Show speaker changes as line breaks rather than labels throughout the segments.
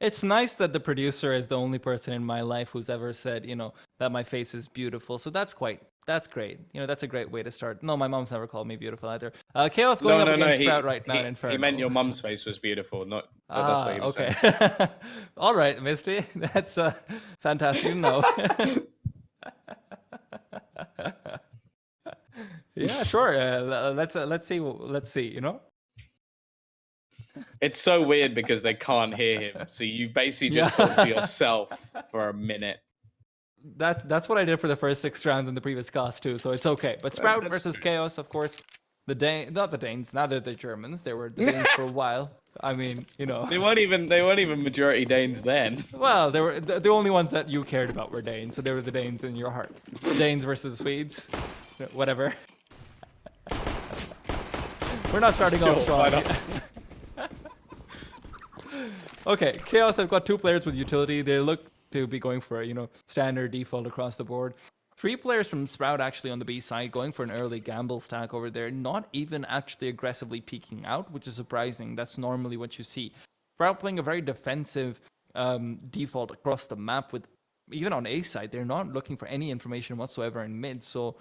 It's nice that the producer is the only person in my life who's ever said, that my face is beautiful. So that's great. That's a great way to start. No, my mom's never called me beautiful either. Chaos going
No,
up
no, no.
against Sprout
He
right now in
he he meant
Inferno.
your mum's face was beautiful. Not that's what
Ah,
he was
okay.
saying.
All right, Misty. That's fantastic to know. Yeah, sure. Let's see. Let's see.
It's so weird because they can't hear him. So you basically just talk to
Yeah.
yourself for a minute.
That's what I did for the first 6 rounds in the previous cast too, so it's okay. But Sprout
That's
versus
true.
Chaos, of course, not the Danes, now they're the Germans. They were the Danes for a while. I mean,
They weren't even majority Danes then.
well, they were the only ones that you cared about were Danes, so they were the Danes in your heart. Danes versus the Swedes, whatever. We're not starting off
Sure, why
strong.
not?
Okay, Chaos have got 2 players with utility. They look to be going for a, standard default across the board. 3 players from Sprout actually on the B side going for an early gamble stack over there. Not even actually aggressively peeking out, which is surprising. That's normally what you see. Sprout playing a very defensive default across the map with, even on A side, they're not looking for any information whatsoever in mid. So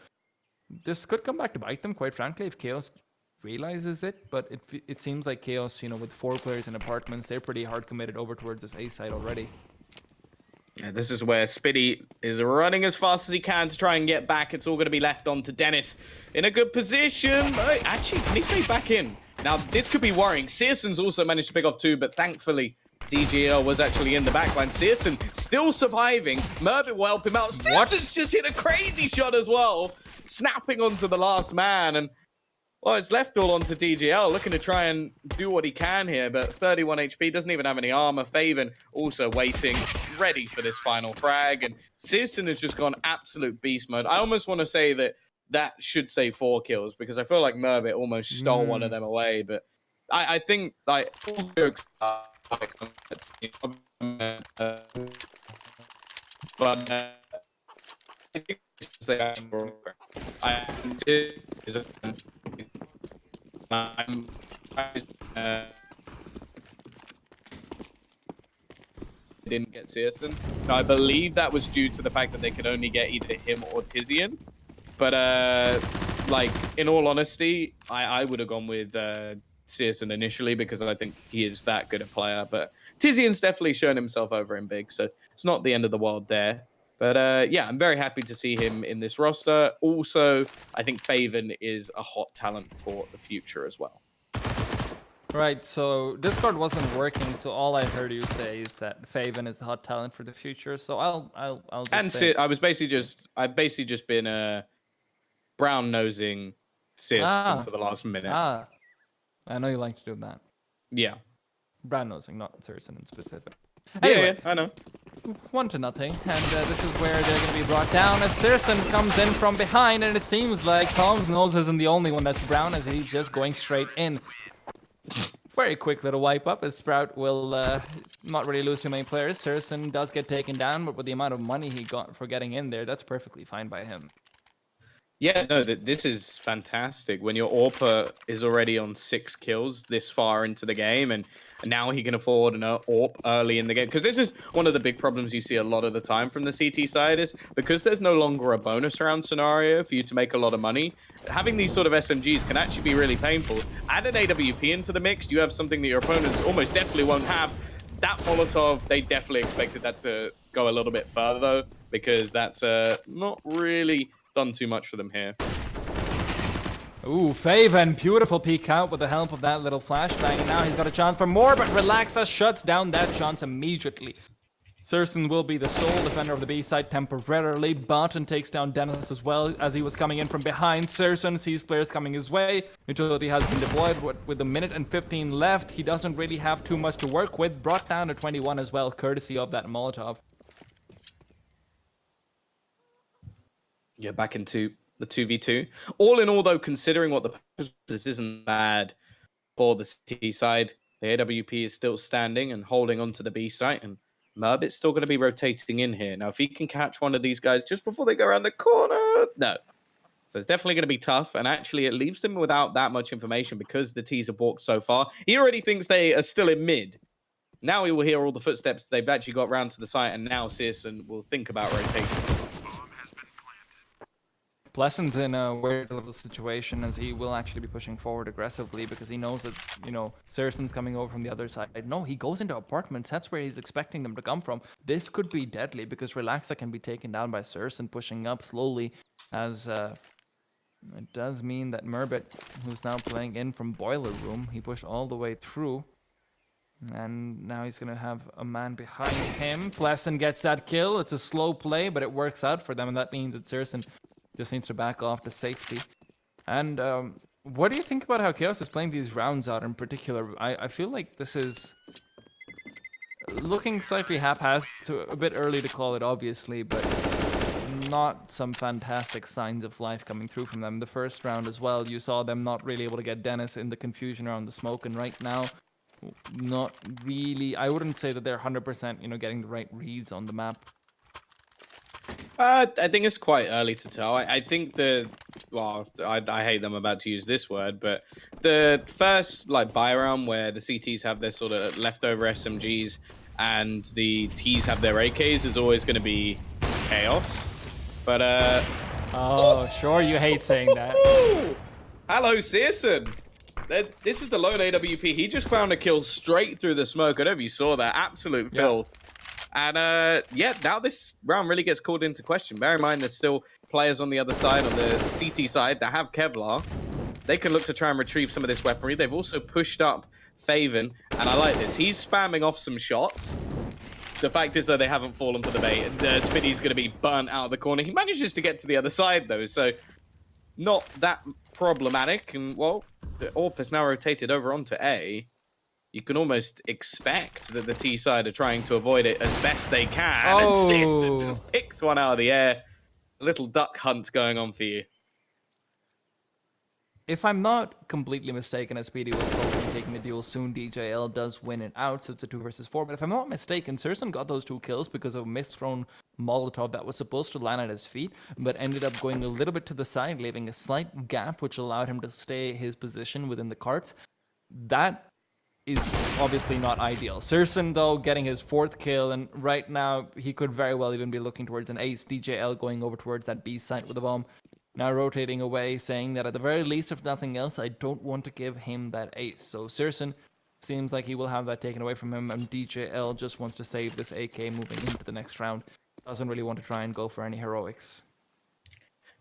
this could come back to bite them, quite frankly, if Chaos realizes it, but it seems like Chaos, with 4 players in apartments, they're pretty hard committed over towards this A side already.
Yeah, this is where Spitty is running as fast as he can to try and get back. It's all going to be left on to Dennis in a good position. Actually, can he fade back in? Now, this could be worrying. Searson's also managed to pick off 2, but thankfully, DGL was actually in the backline. Searson still surviving. Mervin will help him out. Searson's just hit a crazy shot as well, snapping onto the last man. And well, it's left all onto DGL, looking to try and do what he can here, but 31 HP, doesn't even have any armor. Faven also waiting, ready for this final frag, and Searson has just gone absolute beast mode. I almost want to say that should say 4 kills, because I feel like Mervit almost stole one of them away, but I think, like, all jokes are, like, but I think didn't get Searson. Now, I believe that was due to the fact that they could only get either him or Tizian. But, like, in all honesty, I would have gone with Searson initially because I think he is that good a player. But Tizian's definitely shown himself over in big, so it's not the end of the world there. But yeah, I'm very happy to see him in this roster. Also, I think Faven is a hot talent for the future as well.
Right, so Discord wasn't working, so all I heard you say is that Faven is a hot talent for the future. So I'll just
and
say...
I've basically just been brown nosing Searson for the last minute.
I know you like to do that.
Yeah.
Brown nosing, not Searson in specific. Anyway,
yeah, I know.
1-0, and this is where they're going to be brought down as Searson comes in from behind, and it seems like Tom's nose isn't the only one that's brown, as he's just going straight in. Very quick little wipe up, as Sprout will not really lose too many players. Searson does get taken down, but with the amount of money he got for getting in there, that's perfectly fine by him.
Yeah, no, this is fantastic. When your AWPer is already on 6 kills this far into the game, and now he can afford an AWP early in the game. Because this is one of the big problems you see a lot of the time from the CT side, is because there's no longer a bonus round scenario for you to make a lot of money, having these sort of SMGs can actually be really painful. Add an AWP into the mix, you have something that your opponents almost definitely won't have. That Molotov, they definitely expected that to go a little bit further, though, because that's not really done too much for them here.
Ooh, Faven, beautiful peek out with the help of that little flashbang, and now he's got a chance for more, but Relaxa shuts down that chance immediately. Searson will be the sole defender of the B side temporarily. Barton takes down Dennis as well as he was coming in from behind. Searson sees players coming his way. Utility has been deployed with a minute and 15 left. He doesn't really have too much to work with. Brought down to 21 as well, courtesy of that Molotov.
Yeah, back into the 2v2. All in all, though, considering what this isn't bad for the C side. The AWP is still standing and holding on to the B site, and Merbit's still going to be rotating in here. Now, if he can catch one of these guys just before they go around the corner, no. So it's definitely going to be tough, and actually it leaves them without that much information because the T's have walked so far. He already thinks they are still in mid. Now he will hear all the footsteps. They've actually got round to the site, and now Searson will think about rotation.
Plesson's in a weird little situation as he will actually be pushing forward aggressively because he knows that, you know, Searson's coming over from the other side. No, he goes into apartments. That's where he's expecting them to come from. This could be deadly because Relaxa can be taken down by Searson pushing up slowly as it does mean that Merbit, who's now playing in from Boiler Room, he pushed all the way through. And now he's going to have a man behind him. Plesson gets that kill. It's a slow play, but it works out for them. And that means that Searson just needs to back off to safety. And what do you think about how Chaos is playing these rounds out in particular? I feel like this is looking slightly haphazard. So a bit early to call it, obviously, but not some fantastic signs of life coming through from them. The first round as well, you saw them not really able to get Dennis in the confusion around the smoke. And right now, not really. I wouldn't say that they're 100%, you know, getting the right reads on the map.
I think it's quite early to tell. I think well, I hate them about to use this word, but the first like buy round where the CTs have their sort of leftover SMGs and the Ts have their AKs is always going to be chaos. But
oh, sure, you hate saying that.
Hello, Searson. This is the lone AWP. He just found a kill straight through the smoke. I don't know if you saw that. Absolute filth. And yeah, now this round really gets called into question. Bear in mind, there's still players on the other side, on the CT side, that have Kevlar. They can look to try and retrieve some of this weaponry. They've also pushed up Faven, and I like this. He's spamming off some shots. The fact is that they haven't fallen for the bait. Spinny's going to be burnt out of the corner. He manages to get to the other side, though, so not that problematic. And, well, the AWP has now rotated over onto A. You can almost expect that the T side are trying to avoid it as best they can.
Oh.
And Searson just picks one out of the air. A little duck hunt going on for you.
If I'm not completely mistaken, as Speedy will probably be taking the duel soon, DJL does win it out, so it's a 2 versus 4. But if I'm not mistaken, Searson got those 2 kills because of a misthrown Molotov that was supposed to land at his feet, but ended up going a little bit to the side, leaving a slight gap, which allowed him to stay his position within the carts. That is obviously not ideal. Searson, though, getting his 4th kill, and right now he could very well even be looking towards an ace. DJL going over towards that B site with a bomb. Now rotating away, saying that at the very least, if nothing else, I don't want to give him that ace. So Searson seems like he will have that taken away from him, and DJL just wants to save this AK moving into the next round. Doesn't really want to try and go for any heroics.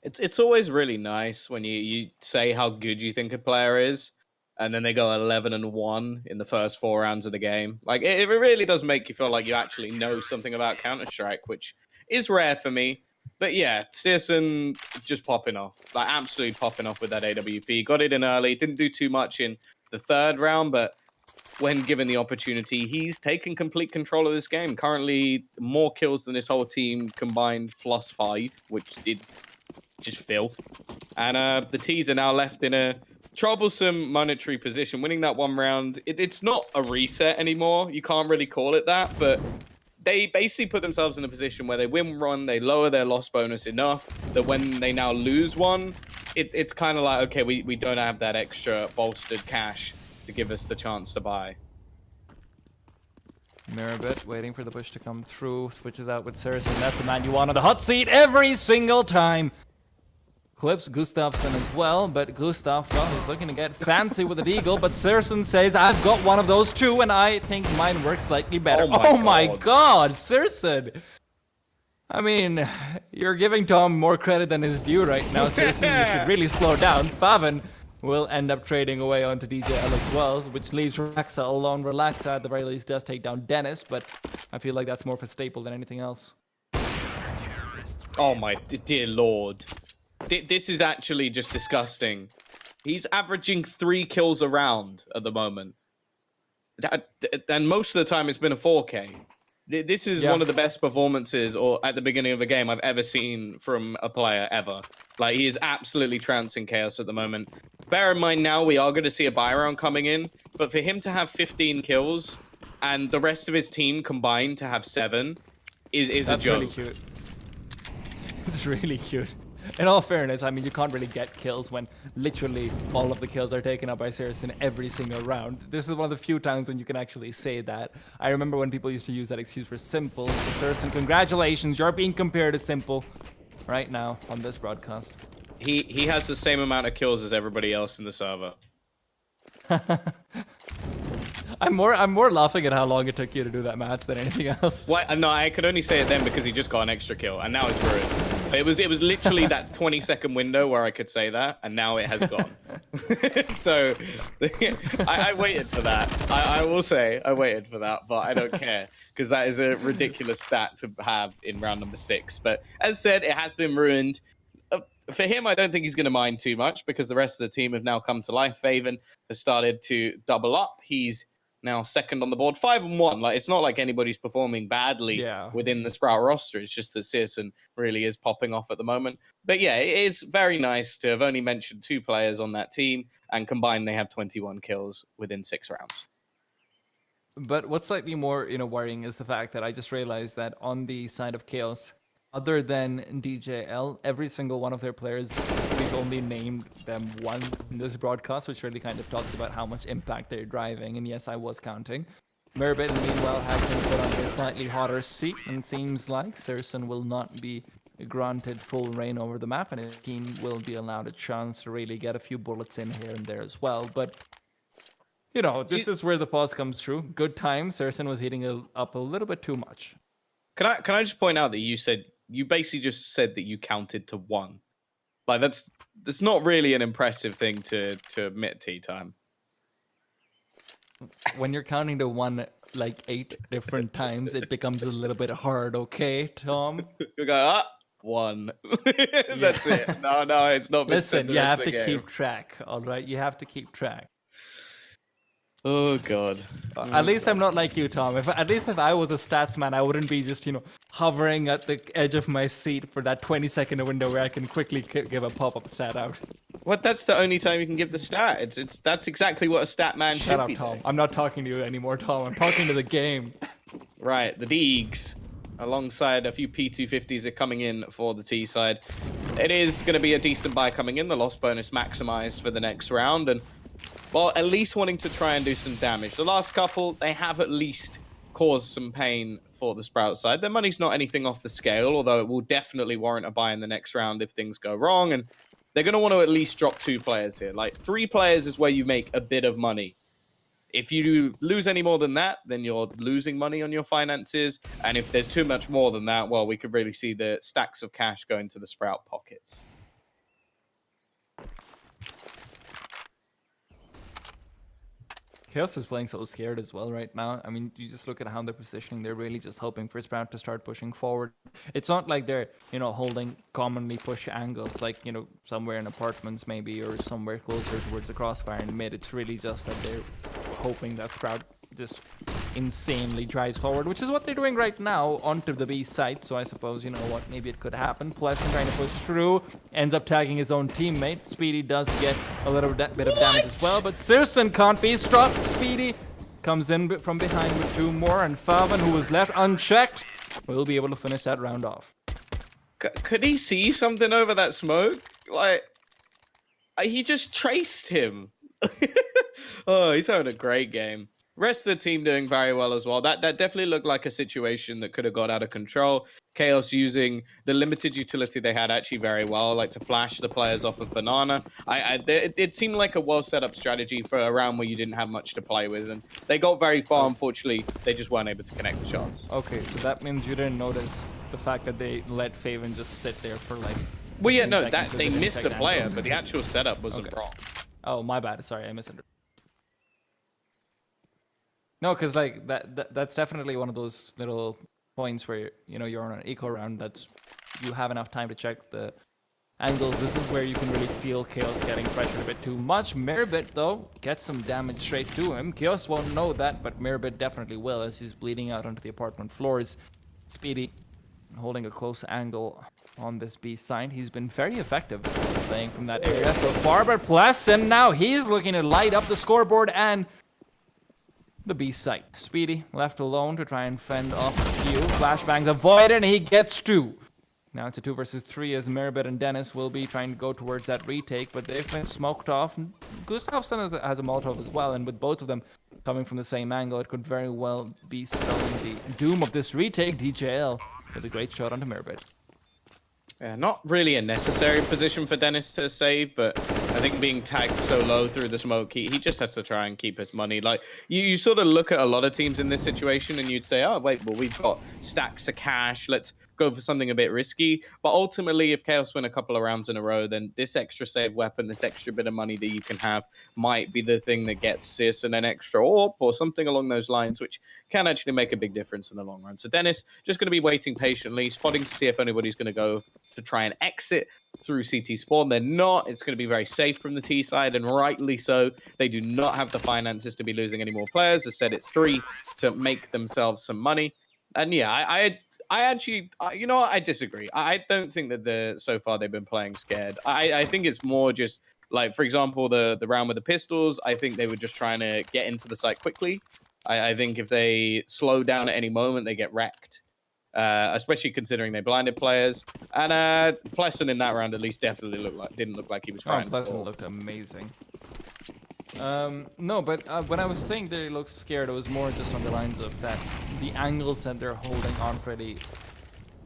It's always really nice when you say how good you think a player is, and then they go 11-1 in the first 4 rounds of the game. Like, it really does make you feel like you actually know something about Counter-Strike, which is rare for me. But yeah, Searson just popping off. Like, absolutely popping off with that AWP. Got it in early. Didn't do too much in the 3rd round, but when given the opportunity, he's taken complete control of this game. Currently, more kills than this whole team combined, +5, which is just filth. And the T's are now left in a troublesome monetary position. Winning that 1 round, it's not a reset anymore. You can't really call it that, but they basically put themselves in a position where they win 1, they lower their loss bonus enough that when they now lose 1, it's kind of like, okay, we don't have that extra bolstered cash to give us the chance to buy.
Mirabit waiting for the push to come through, switches out with Searson. That's the man you want on the hot seat every single time. Clips Gustafsson as well, but Gustaf, well, he's looking to get fancy with the Deagle, but Searson says, I've got one of those too, and I think mine works slightly better. Oh my god, Searson! I mean, you're giving Tom more credit than his due right now, Searson. You should really slow down. Faven will end up trading away onto DJL as well, which leaves Relaxa alone. Relaxa, at the very least, does take down Dennis, but I feel like that's more of a staple than anything else.
Oh my dear lord. This is actually just disgusting. He's averaging 3 kills a round at the moment. And most of the time it's been a 4K. This is one of the best performances or at the beginning of a game I've ever seen from a player ever. Like, he is absolutely trouncing Chaos at the moment. Bear in mind now we are going to see a buy round coming in, but for him to have 15 kills and the rest of his team combined to have 7 is a joke.
That's really cute. It's really cute. In all fairness, I mean, you can't really get kills when literally all of the kills are taken up by Saracen every single round. This is one of the few times when you can actually say that. I remember when people used to use that excuse for Simple. So Saracen, congratulations, you're being compared to Simple right now on this broadcast.
He has the same amount of kills as everybody else in the server.
I'm more laughing at how long it took you to do that, Mats, than anything else.
What? No, I could only say it then because he just got an extra kill, and now it's ruined. So it was literally that 20-second window where I could say that, and now it has gone. So I waited for that. I will say I waited for that, but I don't care because that is a ridiculous stat to have in round number 6. But as said, it has been ruined. For him, I don't think he's going to mind too much because the rest of the team have now come to life. Faven has started to double up. He's now second on the board, 5-1. Like, it's not like anybody's performing badly within the Sprout roster. It's just that Searson really is popping off at the moment. But yeah, it is very nice to have only mentioned 2 players on that team, and combined they have 21 kills within 6 rounds.
But what's slightly more, worrying is the fact that I just realized that on the side of Chaos, other than DJL, every single one of their players, we've only named them one in this broadcast, which really kind of talks about how much impact they're driving. And yes, I was counting. Merbit, meanwhile, has been put under a slightly hotter seat, and it seems like Saracen will not be granted full reign over the map, and his team will be allowed a chance to really get a few bullets in here and there as well. But this is where the pause comes through. Good time. Saracen was heating up a little bit too much.
Can I just point out that you basically just said that you counted to 1. Like that's not really an impressive thing to admit, Tea Time.
When you're counting to 1 like 8 different times, it becomes a little bit hard, okay, Tom?
You go 1. That's it. No, it's not.
Listen, you have to keep track, all right? You have to keep track.
Oh God.
At least I'm not like you, Tom. If I was a stats man, I wouldn't be just hovering at the edge of my seat for that 20-second window where I can quickly give a pop-up stat out.
What? That's the only time you can give the stat. That's exactly what a stat man should be.
Shut up, Tom. I'm not talking to you anymore, Tom. I'm talking to the game.
Right, the Deegs, alongside a few P250s are coming in for the T side. It is going to be a decent buy coming in. The loss bonus maximized for the next round, and well, at least wanting to try and do some damage. The last couple, they have at least caused some pain for the Sprout side. Their money's not anything off the scale, although it will definitely warrant a buy in the next round if things go wrong. And they're going to want to at least drop 2 players here. Like, 3 players is where you make a bit of money. If you lose any more than that, then you're losing money on your finances. And if there's too much more than that, well, we could really see the stacks of cash go into the Sprout pockets.
Chaos is playing so scared as well right now. I mean, you just look at how they're positioning. They're really just hoping for Sprout to start pushing forward. It's not like they're, holding commonly push angles like, somewhere in apartments maybe or somewhere closer towards the crossfire in mid. It's really just that they're hoping that Sprout just insanely drives forward, which is what they're doing right now onto the B site. So I suppose, maybe it could happen. Pleasant trying to push through, ends up tagging his own teammate. Speedy does get a little bit of damage as well, but Saracen can't be stopped. Speedy comes in from behind with 2 more, and Faven, who was left unchecked, will be able to finish that round off.
Could he see something over that smoke? Like, he just traced him. Oh, he's having a great game. Rest of the team doing very well as well. That definitely looked like a situation that could have got out of control. Chaos using the limited utility they had actually very well, like to flash the players off of Banana. It seemed like a well set up strategy for a round where you didn't have much to play with, and they got very far. Unfortunately, they just weren't able to connect the shots.
Okay, so that means you didn't notice the fact that they let Faven just sit there for like.
Well, yeah, no, that they missed the player, but the actual setup wasn't wrong.
Oh, my bad. Sorry, I misunderstood. No, because like that's definitely one of those little points where you're on an eco round. You have enough time to check the angles. This is where you can really feel Chaos getting pressured a bit too much. Merbit though gets some damage straight to him. Chaos won't know that, but Merbit definitely will as he's bleeding out onto the apartment floors. Speedy holding a close angle on this B side. He's been very effective playing from that area so far, but Pleasant now he's looking to light up the scoreboard and the B site. Speedy left alone to try and fend off a few. Flashbangs avoided, and he gets 2. Now it's a 2 versus 3 as Meribet and Dennis will be trying to go towards that retake, but they've been smoked off. Gustafsson has a Molotov as well, and with both of them coming from the same angle, it could very well be spelling the doom of this retake. DJL with a great shot onto Meribet.
Yeah, not really a necessary position for Dennis to save, but I think being tagged so low through the smoke, he just has to try and keep his money. Like, you sort of look at a lot of teams in this situation and you'd say, oh, wait, well, we've got stacks of cash. Let's go for something a bit risky. But ultimately, if Chaos win a couple of rounds in a row, then this extra save weapon, this extra bit of money that you can have might be the thing that gets Sis and an extra AWP or something along those lines, which can actually make a big difference in the long run. So Dennis just going to be waiting patiently, spotting to see if anybody's going to go to try and exit through CT spawn. They're not. It's going to be very safe from the T side, and rightly so. They do not have the finances to be losing any more players. As said, it's 3 to make themselves some money. And yeah, I actually, you know what? I disagree. I don't think that so far they've been playing scared. I think it's more just like, for example, the round with the pistols. I think they were just trying to get into the site quickly. I think if they slow down at any moment, they get wrecked. Especially considering they blinded players. And Pleasant in that round at least definitely didn't look like he was trying.
Pleasant looked amazing. No, but when I was saying that he looks scared, it was more just on the lines of that the angles that they're holding aren't really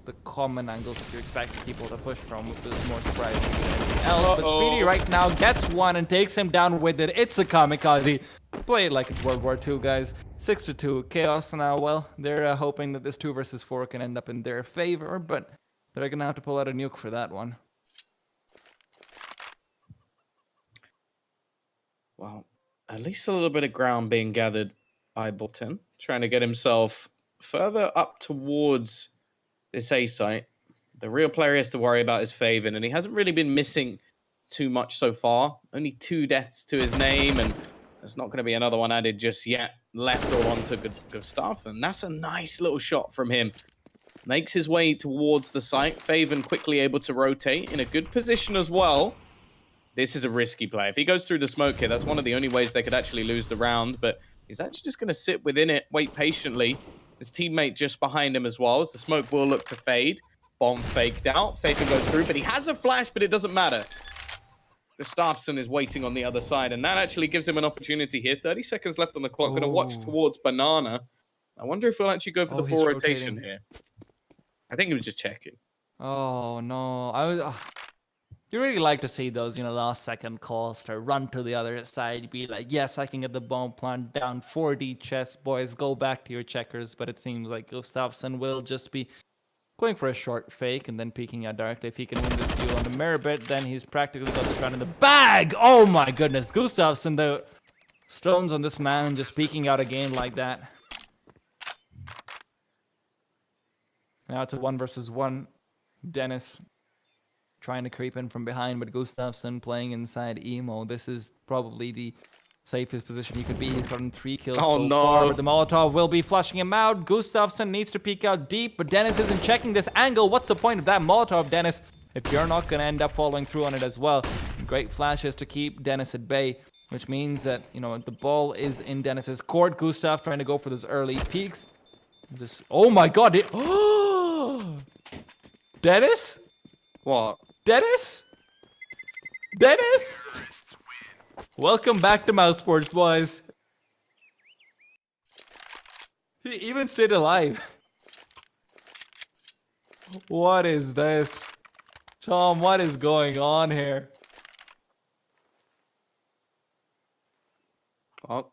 the common angles that you expect people to push from, with this more surprising than anything else. But Speedy right now gets one and takes him down with it. It's a kamikaze. Play it like it's World War II, guys. 6-2. Chaos now, well, they're hoping that this 2 versus 4 can end up in their favor, but they're gonna have to pull out a nuke for that one.
Well, at least a little bit of ground being gathered by Bolton, trying to get himself further up towards this A site. The real player he has to worry about is Faven, and he hasn't really been missing too much so far. Only 2 deaths to his name, and there's not going to be another one added just yet. Left all on to good stuff, and that's a nice little shot from him. Makes his way towards the site. Faven quickly able to rotate in a good position as well. This is a risky play. If he goes through the smoke here, that's one of the only ways they could actually lose the round, but he's actually just going to sit within it, wait patiently. His teammate just behind him as well, as the smoke will look to fade. Bomb faked out. Faven goes through, but he has a flash, but it doesn't matter. Gustafsson is waiting on the other side, and that actually gives him an opportunity here. 30 seconds left on the clock. Going to watch towards Banana. I wonder if he'll actually go for the full rotation here. I think he was just checking.
Oh, no. You really like to see those, last second calls to run to the other side, be like, yes, I can get the bomb plant down. 4D chess, boys, go back to your checkers. But it seems like Gustafsson will just be going for a short fake and then peeking out directly. If he can win this duel on the Meribet, then he's practically got the shot in the bag. Oh my goodness, Gustafsson, the stones on this man just peeking out again like that. Now it's a 1 versus 1. Dennis trying to creep in from behind, but Gustafsson playing inside Emo. This is probably the safest position he could be. He's gotten 3 kills so far, but the Molotov will be flushing him out. Gustafsson needs to peek out deep, but Dennis isn't checking this angle. What's the point of that Molotov, Dennis, if you're not going to end up following through on it as well? Great flashes to keep Dennis at bay, which means that, the ball is in Dennis's court. Gustav trying to go for those early peaks. Oh my god, Dennis?
What?
Dennis? Dennis? Welcome back to Mouse Sports, boys. He even stayed alive. What is this? Tom, what is going on here?
Well,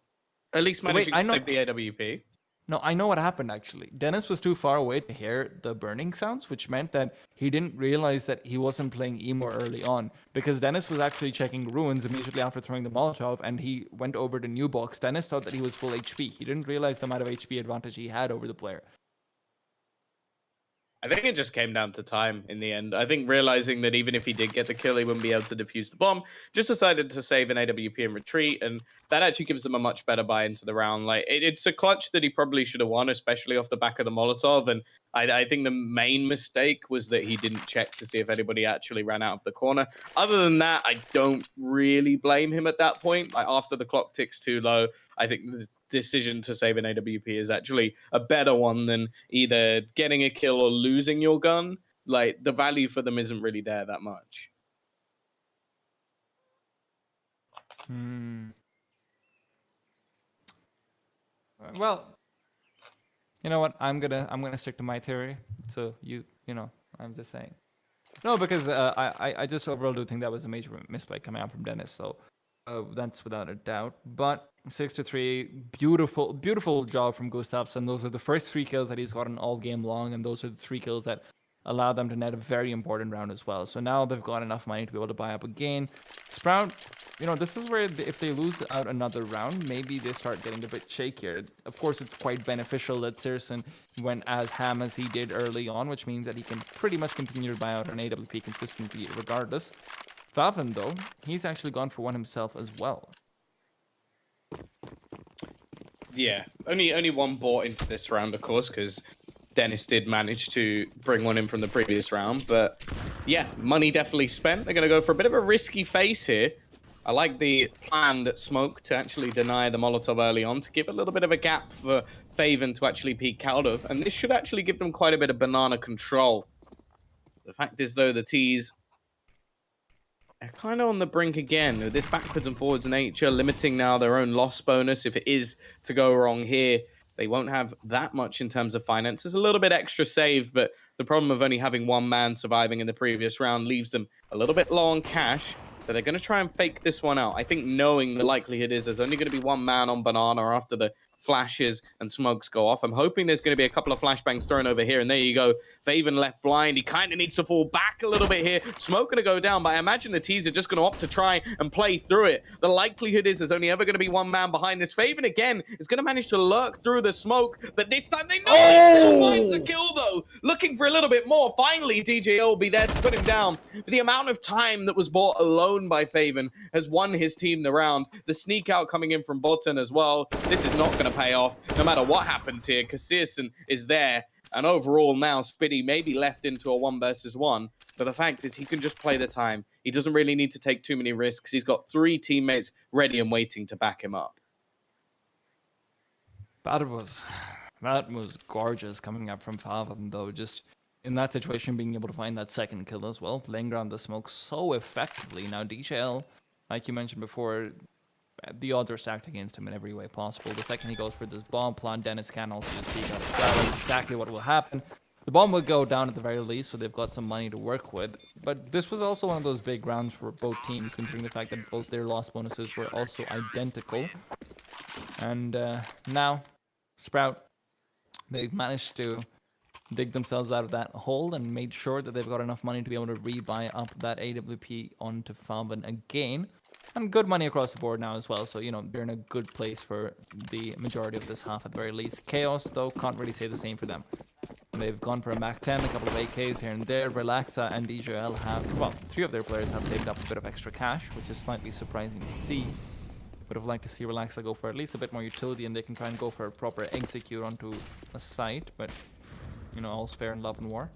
at least managing to save the AWP.
No, I know what happened, actually. Dennis was too far away to hear the burning sounds, which meant that he didn't realize that he wasn't playing Emo early on, because Dennis was actually checking ruins immediately after throwing the Molotov, and he went over to new box. Dennis thought that he was full HP. He didn't realize the amount of HP advantage he had over the player.
I think it just came down to time in the end. I think realizing that even if he did get the kill, he wouldn't be able to defuse the bomb, just decided to save an AWP and retreat, and that actually gives them a much better buy into the round. Like, it's a clutch that he probably should have won, especially off the back of the Molotov, and I think the main mistake was that he didn't check to see if anybody actually ran out of the corner. Other than that, I don't really blame him at that point. Like, after the clock ticks too low, I think the decision to save an AWP is actually a better one than either getting a kill or losing your gun. like the value for them isn't really there that much.
Well, you know what? I'm gonna stick to my theory. So you know, I'm just saying. No, because I just overall do think that was a major misplay coming out from Dennis. So that's without a doubt. But 6-3, beautiful job from Gustafsson. Those are the first 3 kills that he's gotten all game long, and those are the 3 kills that allowed them to net a very important round as well. So now they've got enough money to be able to buy up again. Sprout, you know, this is where if they lose out another round, maybe they start getting a bit shakier. Of course, it's quite beneficial that Searson went as ham as he did early on, which means that he can pretty much continue to buy out an AWP consistently regardless. Falcon, though, he's actually gone for one himself as well.
Yeah, only one bought into this round, of course, because Dennis did manage to bring one in from the previous round. But yeah, money definitely spent. They're going to go for a bit of a risky face here. I like the planned smoke to actually deny the Molotov early on to give a little bit of a gap for Faven to actually peek out of. And this should actually give them quite a bit of banana control. The fact is, though, the T's are kind of on the brink again with this backwards and forwards nature, limiting now their own loss bonus. If it is to go wrong here, they won't have that much in terms of finances. A little bit extra save, but the problem of only having one man surviving in the previous round leaves them a little bit low on cash. So they're going to try and fake this one out. I think knowing the likelihood is there's only going to be one man on banana after the flashes and smokes go off. I'm hoping there's going to be a couple of flashbangs thrown over here, and there you go. Faven left blind. He kind of needs to fall back a little bit here. Smoke going to go down, but I imagine the T's are just going to opt to try and play through it. The likelihood is there's only ever going to be one man behind this. Faven again is going to manage to lurk through the smoke, but this time they know he finds the kill though. Looking for a little bit more. Finally, DJL will be there to put him down. But the amount of time that was bought alone by Faven has won his team the round. The sneak out coming in from Botan as well. This is not going to pay off no matter what happens here, because Searson is there. And overall now, Spitty may be left into a 1 versus 1. But the fact is he can just play the time. He doesn't really need to take too many risks. He's got 3 teammates ready and waiting to back him up.
That was gorgeous coming up from Falcon, though. Just in that situation, being able to find that second kill as well, laying around the smoke so effectively. Now, DJL, like you mentioned before, the odds are stacked against him in every way possible. The second he goes for this bomb plant, Dennis can also just peek out as well. That's exactly what will happen. The bomb will go down at the very least, so they've got some money to work with. But this was also one of those big rounds for both teams, considering the fact that both their loss bonuses were also identical. And now, Sprout, they've managed to dig themselves out of that hole and made sure that they've got enough money to be able to rebuy up that AWP onto Falcon again. And good money across the board now as well, so, you know, they're in a good place for the majority of this half at the very least. Chaos, though, can't really say the same for them. They've gone for a Mac 10, a couple of AKs here and there. Relaxa and DJL have, well, 3 of their players have saved up a bit of extra cash, which is slightly surprising to see. Would have liked to see Relaxa go for at least a bit more utility, and they can try and go for a proper execute onto a site, but, you know, all's fair in love and war.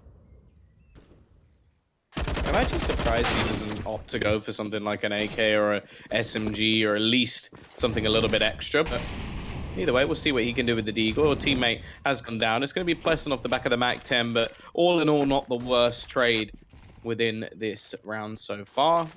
I'm actually surprised he doesn't opt to go for something like an AK or a SMG or at least something a little bit extra. But either way, we'll see what he can do with the Deagle. A teammate has gone down. It's going to be Pleasant off the back of the Mac 10, but all in all, not the worst trade within this round so far.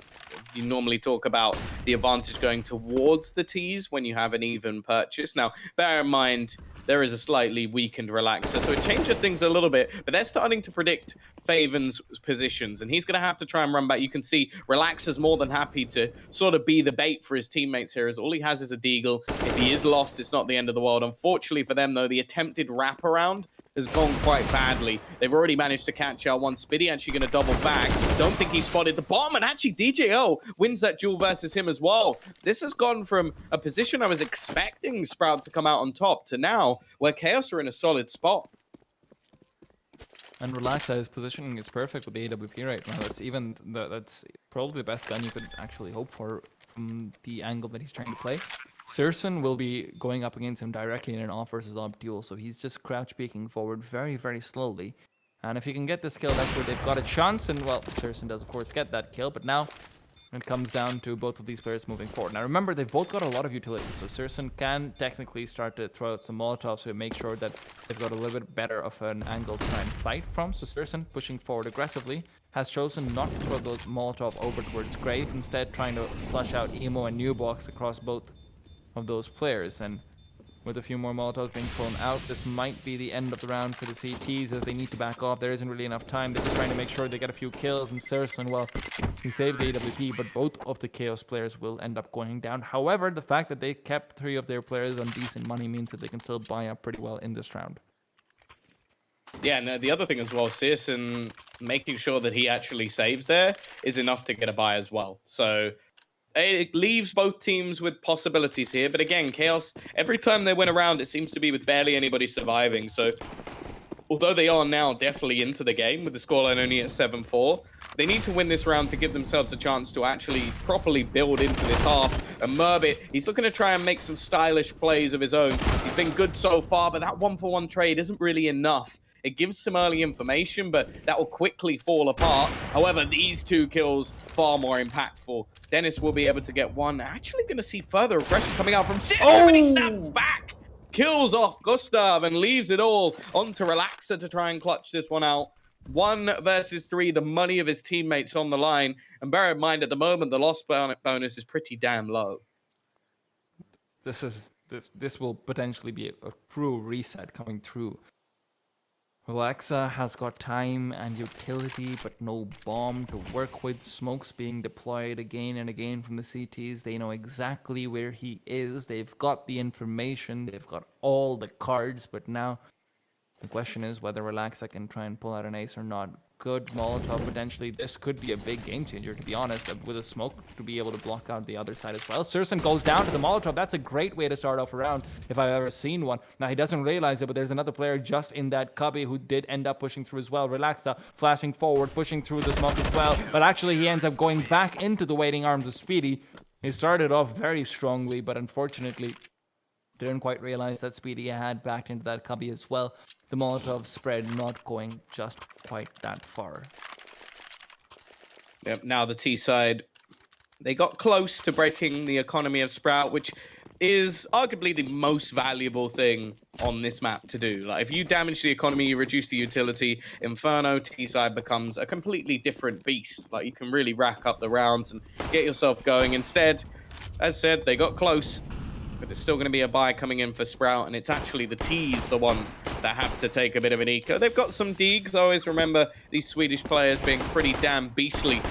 You normally talk about the advantage going towards the T's when you have an even purchase. Now, bear in mind, there is a slightly weakened Relaxer, so it changes things a little bit, but they're starting to predict Faven's positions, and he's going to have to try and run back. You can see Relaxer's more than happy to sort of be the bait for his teammates here, as all he has is a Deagle. If he is lost, it's not the end of the world. Unfortunately for them, though, the attempted wraparound has gone quite badly. They've already managed to catch out one. Spitty actually going to double back. Don't think he spotted the bomb, and actually DJO wins that duel versus him as well. This has gone from a position I was expecting Sprout to come out on top to now where Chaos are in a solid spot.
And Relaxa, his positioning is perfect with the AWP right now. That's probably the best gun you could actually hope for from the angle that he's trying to play. Searson will be going up against him directly in an off versus op duel, so he's just crouch peeking forward very, very slowly. And if he can get this kill, that's where they've got a chance. And, well, Searson does, of course, get that kill. But now, It comes down to both of these players moving forward. Now remember, they've both got a lot of utility, so Sirsen can technically start to throw out some Molotovs to make sure that they've got a little bit better of an angle to try and fight from. So Sirsen, pushing forward aggressively, has chosen not to throw those Molotov over towards Graves, instead trying to flush out Emo and Newbox across both of those players. And with a few more Molotovs being thrown out, this might be the end of the round for the CTs as they need to back off. There isn't really enough time. They're just trying to make sure they get a few kills. And Sirsen, well, he saved the AWP, but both of the Chaos players will end up going down. However, the fact that they kept 3 of their players on decent money means that they can still buy up pretty well in this round.
Yeah, and the other thing as well, Sirsen making sure that he actually saves there is enough to get a buy as well. So it leaves both teams with possibilities here. But again, Chaos, every time they went around, it seems to be with barely anybody surviving. So although they are now definitely into the game with the scoreline only at 7-4, they need to win this round to give themselves a chance to actually properly build into this half. And Murbit, he's looking to try and make some stylish plays of his own. He's been good so far, but that 1-for-1 trade isn't really enough. It gives some early information, but that will quickly fall apart. However, these 2 kills, far more impactful. Dennis will be able to get one. Actually going to see further aggression coming out from Sid, but he snaps back. Kills off Gustav and leaves it all onto Relaxer to try and clutch this one out. 1 versus 3, the money of his teammates on the line. And bear in mind, at the moment, the loss bonus is pretty damn low.
This will potentially be a true reset coming through. Relaxa has got time and utility, but no bomb to work with. Smokes being deployed again and again from the CTs. They know exactly where he is. They've got the information. They've got all the cards, but now the question is whether Relaxa can try and pull out an ace or not. Good Molotov potentially. This could be a big game changer, to be honest, with a smoke to be able to block out the other side as well. Sirsen goes down to the Molotov. That's a great way to start off a round if I've ever seen one. Now, he doesn't realize it, but there's another player just in that cubby who did end up pushing through as well. Relaxa flashing forward, pushing through the smoke as well. But actually, he ends up going back into the waiting arms of Speedy. He started off very strongly, but unfortunately didn't quite realize that Speedy had backed into that cubby as well. The Molotov spread not going just quite that far.
Yep, now the T side, they got close to breaking the economy of Sprout, which is arguably the most valuable thing on this map to do. Like, if you damage the economy, you reduce the utility, Inferno T side becomes a completely different beast. Like, you can really rack up the rounds and get yourself going. Instead, as said, they got close, but there's still going to be a buy coming in for Sprout, and it's actually the T's the one that have to take a bit of an eco. They've got some deegs. I always remember these Swedish players being pretty damn beastly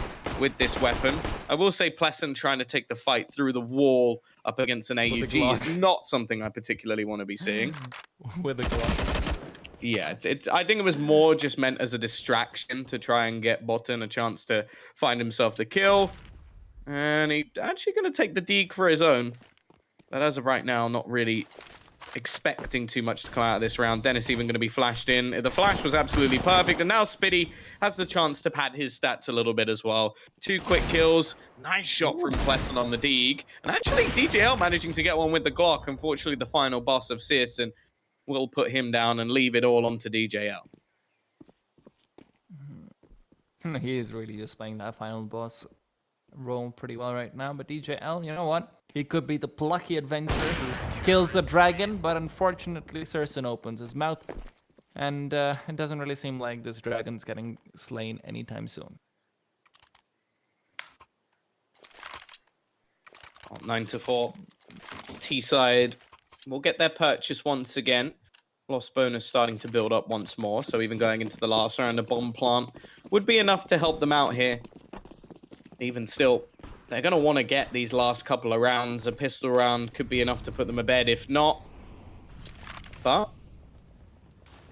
with this weapon. I will say Pleasant trying to take the fight through the wall up against an AUG is not something I particularly want to be seeing.
With a Glock.
Yeah, I think it was more just meant as a distraction to try and get Botten a chance to find himself the kill. And he's actually going to take the deeg for his own. But as of right now, not really expecting too much to come out of this round. Dennis even going to be flashed in. The flash was absolutely perfect. And now Spitty has the chance to pad his stats a little bit as well. 2 quick kills. Nice shot from Pleasant on the Deeg. And actually, DJL managing to get one with the Glock. Unfortunately, the final boss of Searson will put him down and leave it all onto DJL.
He is really just playing that final boss role pretty well right now. But DJL, you know what? He could be the plucky adventurer who kills the dragon, but unfortunately Sirsen opens his mouth. And it doesn't really seem like this dragon's getting slain anytime soon.
9-4. T-side will get their purchase once again. Loss bonus starting to build up once more. So even going into the last round, a bomb plant would be enough to help them out here. Even still, they're going to want to get these last couple of rounds. A pistol round could be enough to put them to bed. If not, but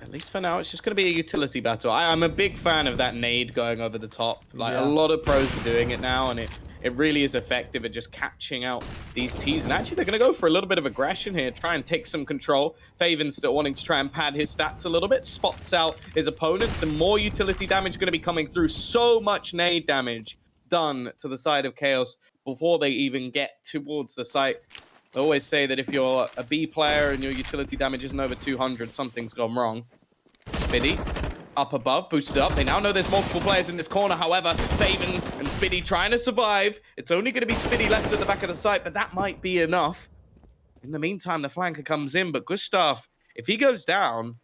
at least for now, it's just going to be a utility battle. I'm a big fan of that nade going over the top. Like, a lot of pros are doing it now, and it really is effective at just catching out these T's. And actually, they're going to go for a little bit of aggression here, try and take some control. Faven still wanting to try and pad his stats a little bit, spots out his opponents, and more utility damage going to be coming through. So much nade damage done to the side of Chaos before they even get towards the site. I always say that if you're a B player and your utility damage isn't over 200, something's gone wrong. Spitty up above, boosted up. They now know there's multiple players in this corner. However, Faven and Spitty trying to survive. It's only going to be Spitty left at the back of the site, but that might be enough. In the meantime, the flanker comes in, but Gustav, if he goes down,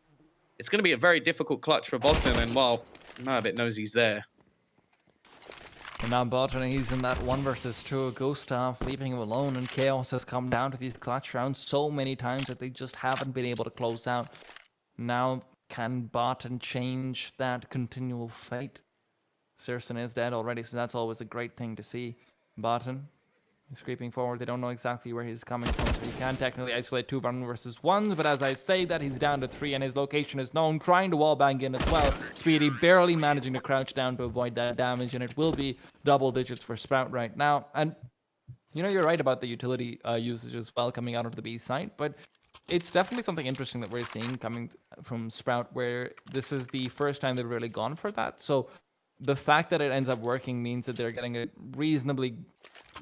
it's going to be a very difficult clutch for Bottom, and well, Mervit knows he's there.
And now Bottom, he's in that 1 versus 2. Gustav leaving him alone, and Chaos has come down to these clutch rounds so many times that they just haven't been able to close out. Now, can Bottom change that continual fate? Serson is dead already, so that's always a great thing to see. Bottom is creeping forward. They don't know exactly where he's coming from, so he can technically isolate 2 1 versus 1s, but as I say that, he's down to 3, and his location is known, trying to wallbang in as well. Speedy barely managing to crouch down to avoid that damage, and it will be double digits for Sprout right now. And, you know, you're right about the utility usage as well coming out of the B site, but it's definitely something interesting that we're seeing coming from Sprout, where this is the first time they've really gone for that. So the fact that it ends up working means that they're getting a reasonably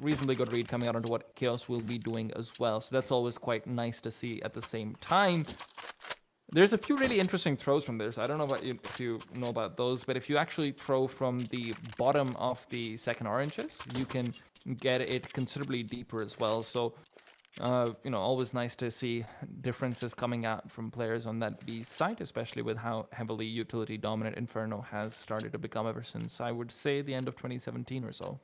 good read coming out into what Chaos will be doing as well. So that's always quite nice to see. At the same time, there's a few really interesting throws from there. So I don't know about you, if you know about those, but if you actually throw from the bottom of the second oranges, you can get it considerably deeper as well. So you know, always nice to see differences coming out from players on that B site, especially with how heavily utility dominant Inferno has started to become ever since, I would say, the end of 2017 or so.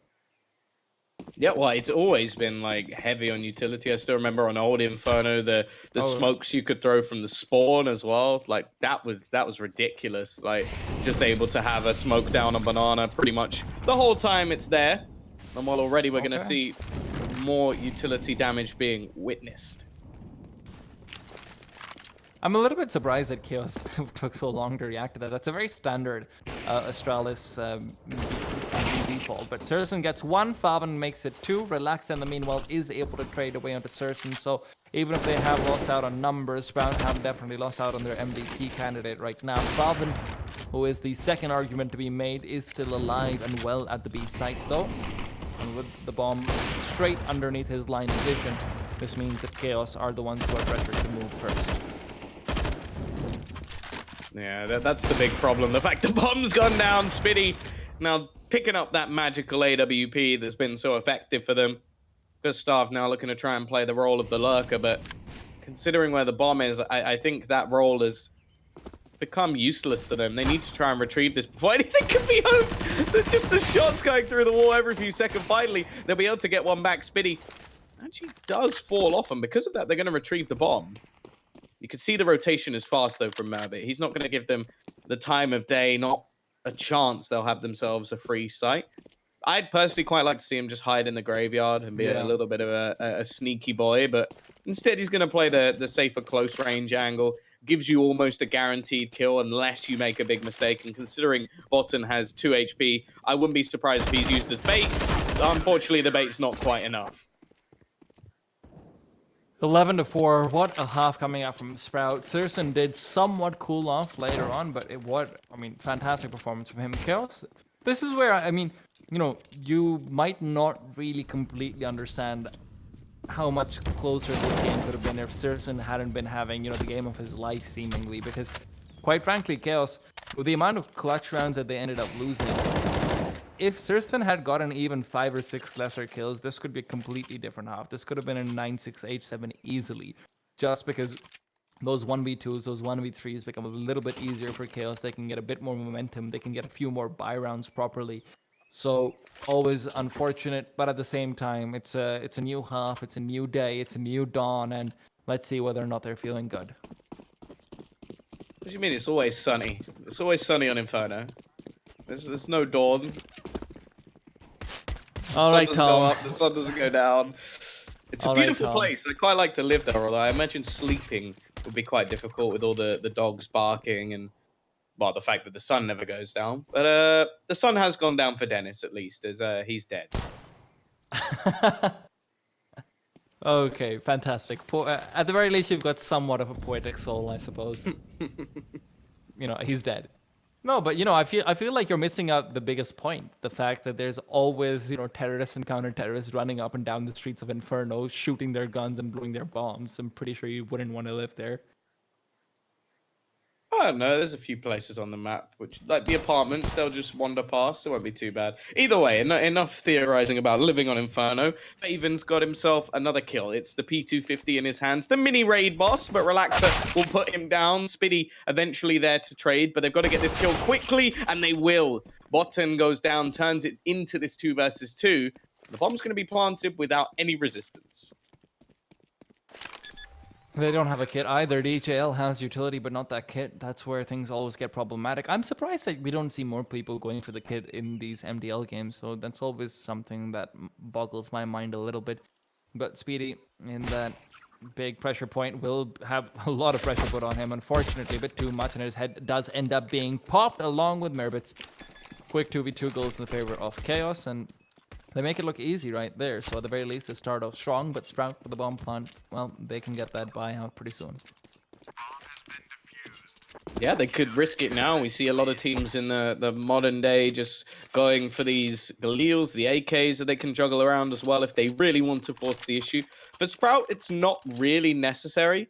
Yeah, well, it's always been like heavy on utility. I still remember on old Inferno the smokes you could throw from the spawn as well. Like that was ridiculous. Like just able to have a smoke down a banana pretty much the whole time it's there. And while already we're gonna see more utility damage being witnessed.
I'm a little bit surprised that Chaos took so long to react to that. That's a very standard Astralis default. But Serson gets 1, Faven makes it 2. Relax in the meanwhile is able to trade away onto Serson. So even if they have lost out on numbers, Sprout have definitely lost out on their MVP candidate right now. Faven, who is the second argument to be made, is still alive and well at the B site though. And with the bomb straight underneath his line of vision, this means that Chaos are the ones who are pressured to move first.
Yeah, that's the big problem. The fact the bomb's gone down, Spitty now picking up that magical AWP that's been so effective for them. Gustav now looking to try and play the role of the lurker, but considering where the bomb is, I think that role has become useless to them. They need to try and retrieve this before anything can be hoped. Just the shots going through the wall every few seconds. Finally, they'll be able to get one back. Spitty actually does fall off, and because of that, they're going to retrieve the bomb. You can see the rotation is fast, though, from Mervit. He's not going to give them the time of day, not a chance they'll have themselves a free site. I'd personally quite like to see him just hide in the graveyard and be a little bit of a sneaky boy, but instead he's going to play the safer close range angle. Gives you almost a guaranteed kill unless you make a big mistake. And considering Botten has 2 HP, I wouldn't be surprised if he's used as bait. Unfortunately, the bait's not quite enough.
11-4. What a half coming out from Sprout. Serson did somewhat cool off later on, but fantastic performance from him. Chaos, this is where, I mean, you know, you might not really completely understand how much closer this game could have been if Serson hadn't been having, you know, the game of his life seemingly, because quite frankly, Chaos, with the amount of clutch rounds that they ended up losing, if Serson had gotten even 5 or 6 lesser kills, this could be a completely different half. This could have been a 9-6, 8-7 easily, just because those 1v2s, those 1v3s become a little bit easier for Chaos. They can get a bit more momentum. They can get a few more buy rounds properly. So always unfortunate, but at the same time, it's a new half, it's a new day, it's a new dawn, and let's see whether or not they're feeling good.
What do you mean it's always sunny? It's always sunny on Inferno. There's no dawn.
All right, Tom.
The sun doesn't go down. It's a beautiful place. I quite like to live there, although I imagine sleeping would be quite difficult with all the dogs barking and, well, the fact that the sun never goes down. But the sun has gone down for Dennis, at least, as he's dead.
Okay, fantastic. At the very least, you've got somewhat of a poetic soul, I suppose. You know, he's dead. No, but you know, I feel like you're missing out the biggest point. The fact that there's always, you know, terrorists and counter-terrorists running up and down the streets of Inferno, shooting their guns and blowing their bombs. I'm pretty sure you wouldn't want to live there.
Oh, I don't know. There's a few places on the map which, like the apartments, they'll just wander past. It won't be too bad. Either way, enough theorizing about living on Inferno. Faven's got himself another kill. It's the P250 in his hands. The mini raid boss, but Relaxer will put him down. Spiddy eventually there to trade, but they've got to get this kill quickly, and they will. Botan goes down, turns it into this 2 versus 2. The bomb's going to be planted without any resistance.
They don't have a kit either. DJL has utility, but not that kit. That's where things always get problematic. I'm surprised that we don't see more people going for the kit in these MDL games, so that's always something that boggles my mind a little bit. But Speedy, in that big pressure point, will have a lot of pressure put on him. Unfortunately, a bit too much, and his head does end up being popped along with Merbits. Quick 2v2 goes in the favor of Chaos, and they make it look easy right there, so at the very least they start off strong, but Sprout with the bomb plant, well, they can get that buyout pretty soon.
Yeah, they could risk it now. We see a lot of teams in the modern day just going for these Galeals, the AKs that they can juggle around as well if they really want to force the issue. For Sprout, it's not really necessary,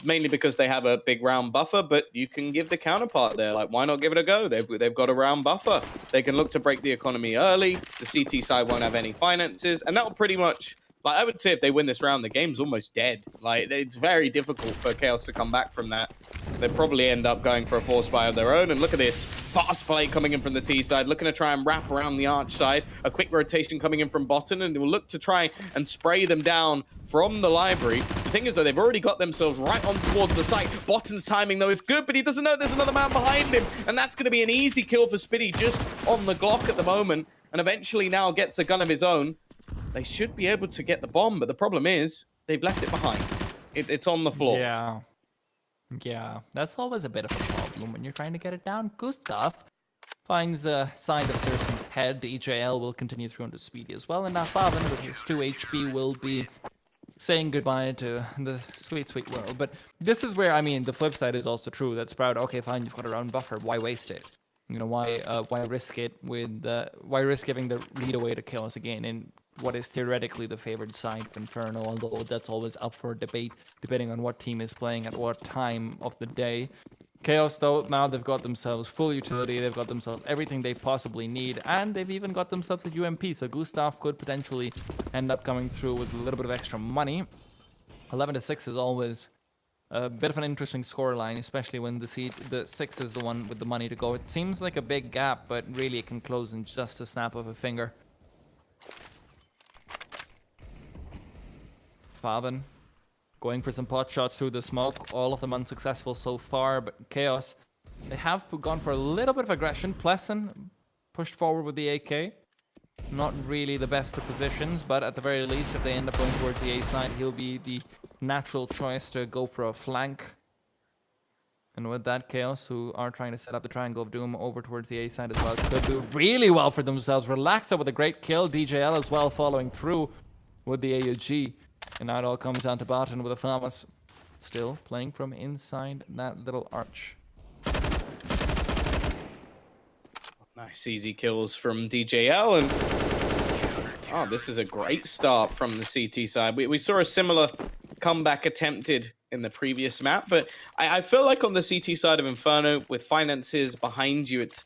mainly because they have a big round buffer, but you can give the counterpart there. Like, why not give it a go? They've got a round buffer. They can look to break the economy early. The CT side won't have any finances, and that'll pretty much, like, I would say if they win this round, the game's almost dead. Like, it's very difficult for Chaos to come back from that. They probably end up going for a force buy of their own, and look at this. Fast play coming in from the T side, looking to try and wrap around the arch side. A quick rotation coming in from Botan, and they will look to try and spray them down from the library. The thing is, though, they've already got themselves right on towards the site. Botan's timing, though, is good, but he doesn't know there's another man behind him, and that's going to be an easy kill for Spiddy just on the Glock at the moment, and eventually now gets a gun of his own. They should be able to get the bomb, but the problem is they've left it behind. It's on the floor.
Yeah, that's always a bit of a problem when you're trying to get it down. Gustav finds a side of Cersei's head. The EJL will continue through into Speedy as well, and now Faven with his 2 HP will be saying goodbye to the sweet, sweet world. But this is where, I mean, the flip side is also true. That Sprout, okay, fine, you've got a round buffer. Why waste it? You know, why risk it with why risk giving the lead away to Chaos again in what is theoretically the favored side of Inferno, although that's always up for debate depending on what team is playing at what time of the day. Chaos, though, now they've got themselves full utility, they've got themselves everything they possibly need, and they've even got themselves a UMP, so Gustav could potentially end up coming through with a little bit of extra money. 11-6 is always a bit of an interesting scoreline, especially when the 6 is the one with the money to go. It seems like a big gap, but really it can close in just a snap of a finger. Faven going for some pot shots through the smoke, all of them unsuccessful so far, but Chaos, they have gone for a little bit of aggression. Pleasant pushed forward with the AK. Not really the best of positions, but at the very least, if they end up going towards the A side, he'll be the natural choice to go for a flank. And with that, Chaos, who are trying to set up the Triangle of Doom over towards the A side as well, could do really well for themselves. Relaxa with a great kill, DJL as well following through with the AUG. And now it all comes down to Botan with a Famas still playing from inside that little arch.
Nice easy kills from DJL, and this is a great start from the CT side. We saw a similar comeback attempted in the previous map, but I feel like on the CT side of Inferno, with finances behind you, it's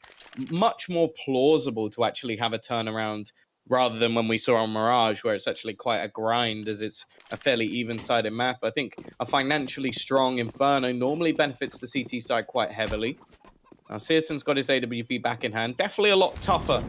much more plausible to actually have a turnaround rather than when we saw on Mirage, where it's actually quite a grind as it's a fairly even-sided map. I think a financially strong Inferno normally benefits the CT side quite heavily. Now, Searson's got his AWP back in hand. Definitely a lot tougher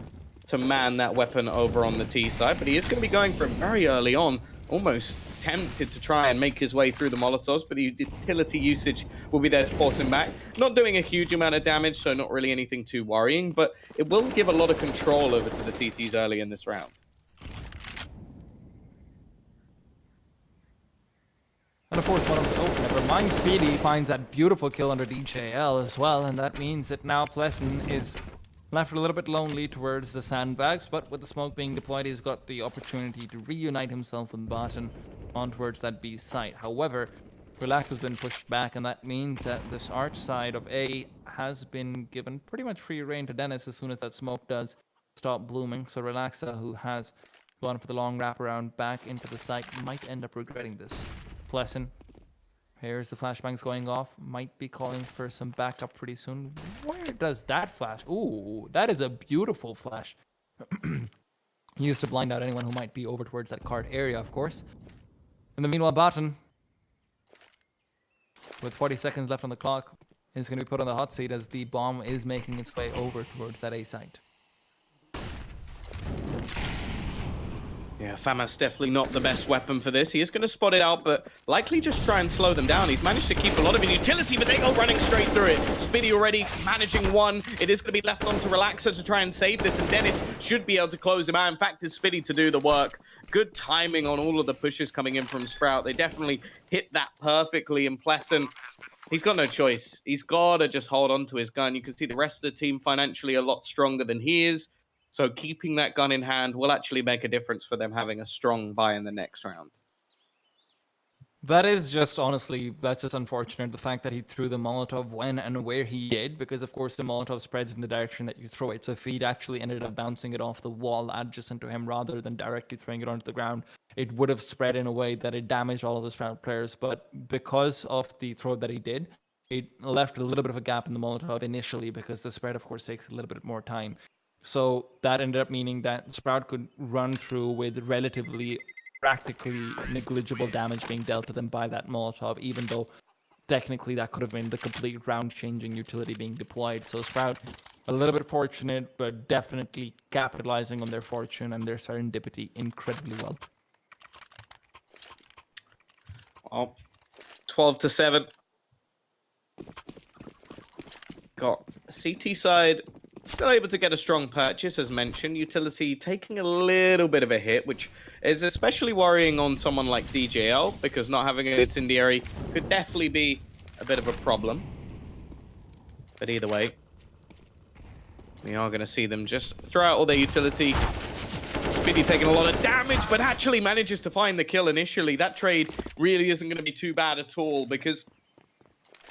to man that weapon over on the T side, but he is going to be going for it very early on. Almost tempted to try and make his way through the Molotovs, but the utility usage will be there to force him back. Not doing a huge amount of damage, so not really anything too worrying, but it will give a lot of control over to the TTs early in this round.
And of course, never mind, Speedy finds that beautiful kill under DJL as well, and that means that now Pleasant is left a little bit lonely towards the sandbags, but with the smoke being deployed, he's got the opportunity to reunite himself with Botan on towards that B site. However, Relax has been pushed back, and that means that this arch side of A has been given pretty much free reign to Dennis as soon as that smoke does stop blooming. So Relaxa, who has gone for the long wraparound back into the site, might end up regretting this. Pleasant, Here's the flashbangs going off. Might be calling for some backup pretty soon. Where does that flash? Ooh, that is a beautiful flash. Used to blind out anyone who might be over towards that cart area, of course. In the meanwhile, Barton, with 40 seconds left on the clock, is going to be put on the hot seat as the bomb is making its way over towards that A site.
Yeah, Famas definitely not the best weapon for this. He is going to spot it out, but likely just try and slow them down. He's managed to keep a lot of his utility, but they go running straight through it. Spiddy already managing one. It is going to be left on to Relaxer to try and save this, and Dennis should be able to close him out. In fact, it's Spiddy to do the work. Good timing on all of the pushes coming in from Sprout. They definitely hit that perfectly, and Pleasant, he's got no choice. He's got to just hold on to his gun. You can see the rest of the team financially a lot stronger than he is. So keeping that gun in hand will actually make a difference for them having a strong buy in the next round.
That is just, honestly, that's just unfortunate. The fact that he threw the Molotov when and where he did, because of course the Molotov spreads in the direction that you throw it. So if he'd actually ended up bouncing it off the wall adjacent to him rather than directly throwing it onto the ground, it would have spread in a way that it damaged all of the Sprout players. But because of the throw that he did, it left a little bit of a gap in the Molotov initially, because the spread, of course, takes a little bit more time. So that ended up meaning that Sprout could run through with relatively practically negligible damage being dealt to them by that Molotov, even though technically that could have been the complete round-changing utility being deployed. So Sprout, a little bit fortunate, but definitely capitalizing on their fortune and their serendipity incredibly well.
Well, 12-7. Got CT side still able to get a strong purchase, as mentioned. Utility taking a little bit of a hit, which is especially worrying on someone like DJL, because not having an incendiary could definitely be a bit of a problem. But either way, we are going to see them just throw out all their utility. Speedy taking a lot of damage, but actually manages to find the kill initially. That trade really isn't going to be too bad at all, because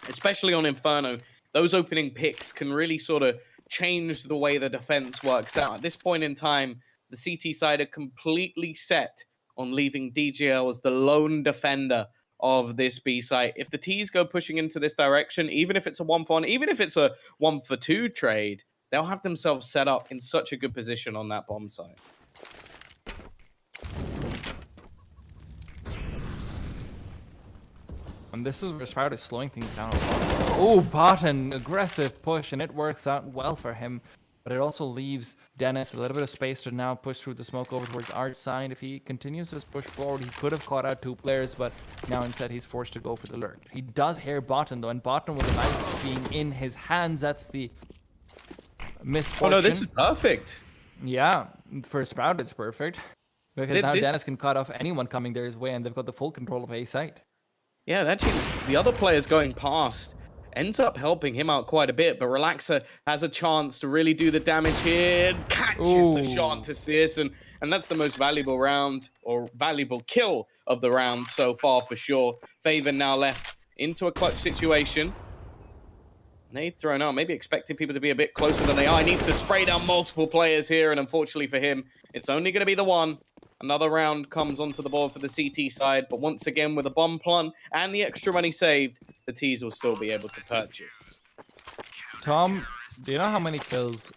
especially on Inferno, those opening picks can really sort of change the way the defense works out. At this point in time, the CT side are completely set on leaving DGL as the lone defender of this B site. If the T's go pushing into this direction, even if it's a 1-for-1, even if it's a 1-for-2 trade, they'll have themselves set up in such a good position on that bomb site.
And this is where Sprout is slowing things down a lot. Oh, Barton, aggressive push, and it works out well for him. But it also leaves Dennis a little bit of space to now push through the smoke over towards Art's side. If he continues his push forward, he could have caught out 2 players, but now instead he's forced to go for the lurk. He does hear Barton, though, and Barton with the knife being in his hands, that's the misfortune.
Oh, no, this is perfect.
Yeah, for Sprout, it's perfect. Because now
this...
Dennis can cut off anyone coming their way, and they've got the full control of A site.
Yeah, actually, the other players going past ends up helping him out quite a bit, but Relaxer has a chance to really do the damage here, catches the shot to Sears, and that's the most valuable round, or valuable kill of the round so far for sure. Faven now left into a clutch situation. Nade thrown out, maybe expecting people to be a bit closer than they are. He needs to spray down multiple players here, and unfortunately for him, it's only going to be the one. Another round comes onto the board for the CT side, but once again with a bomb plant and the extra money saved, the T's will still be able to purchase.
Tom, do you know how many kills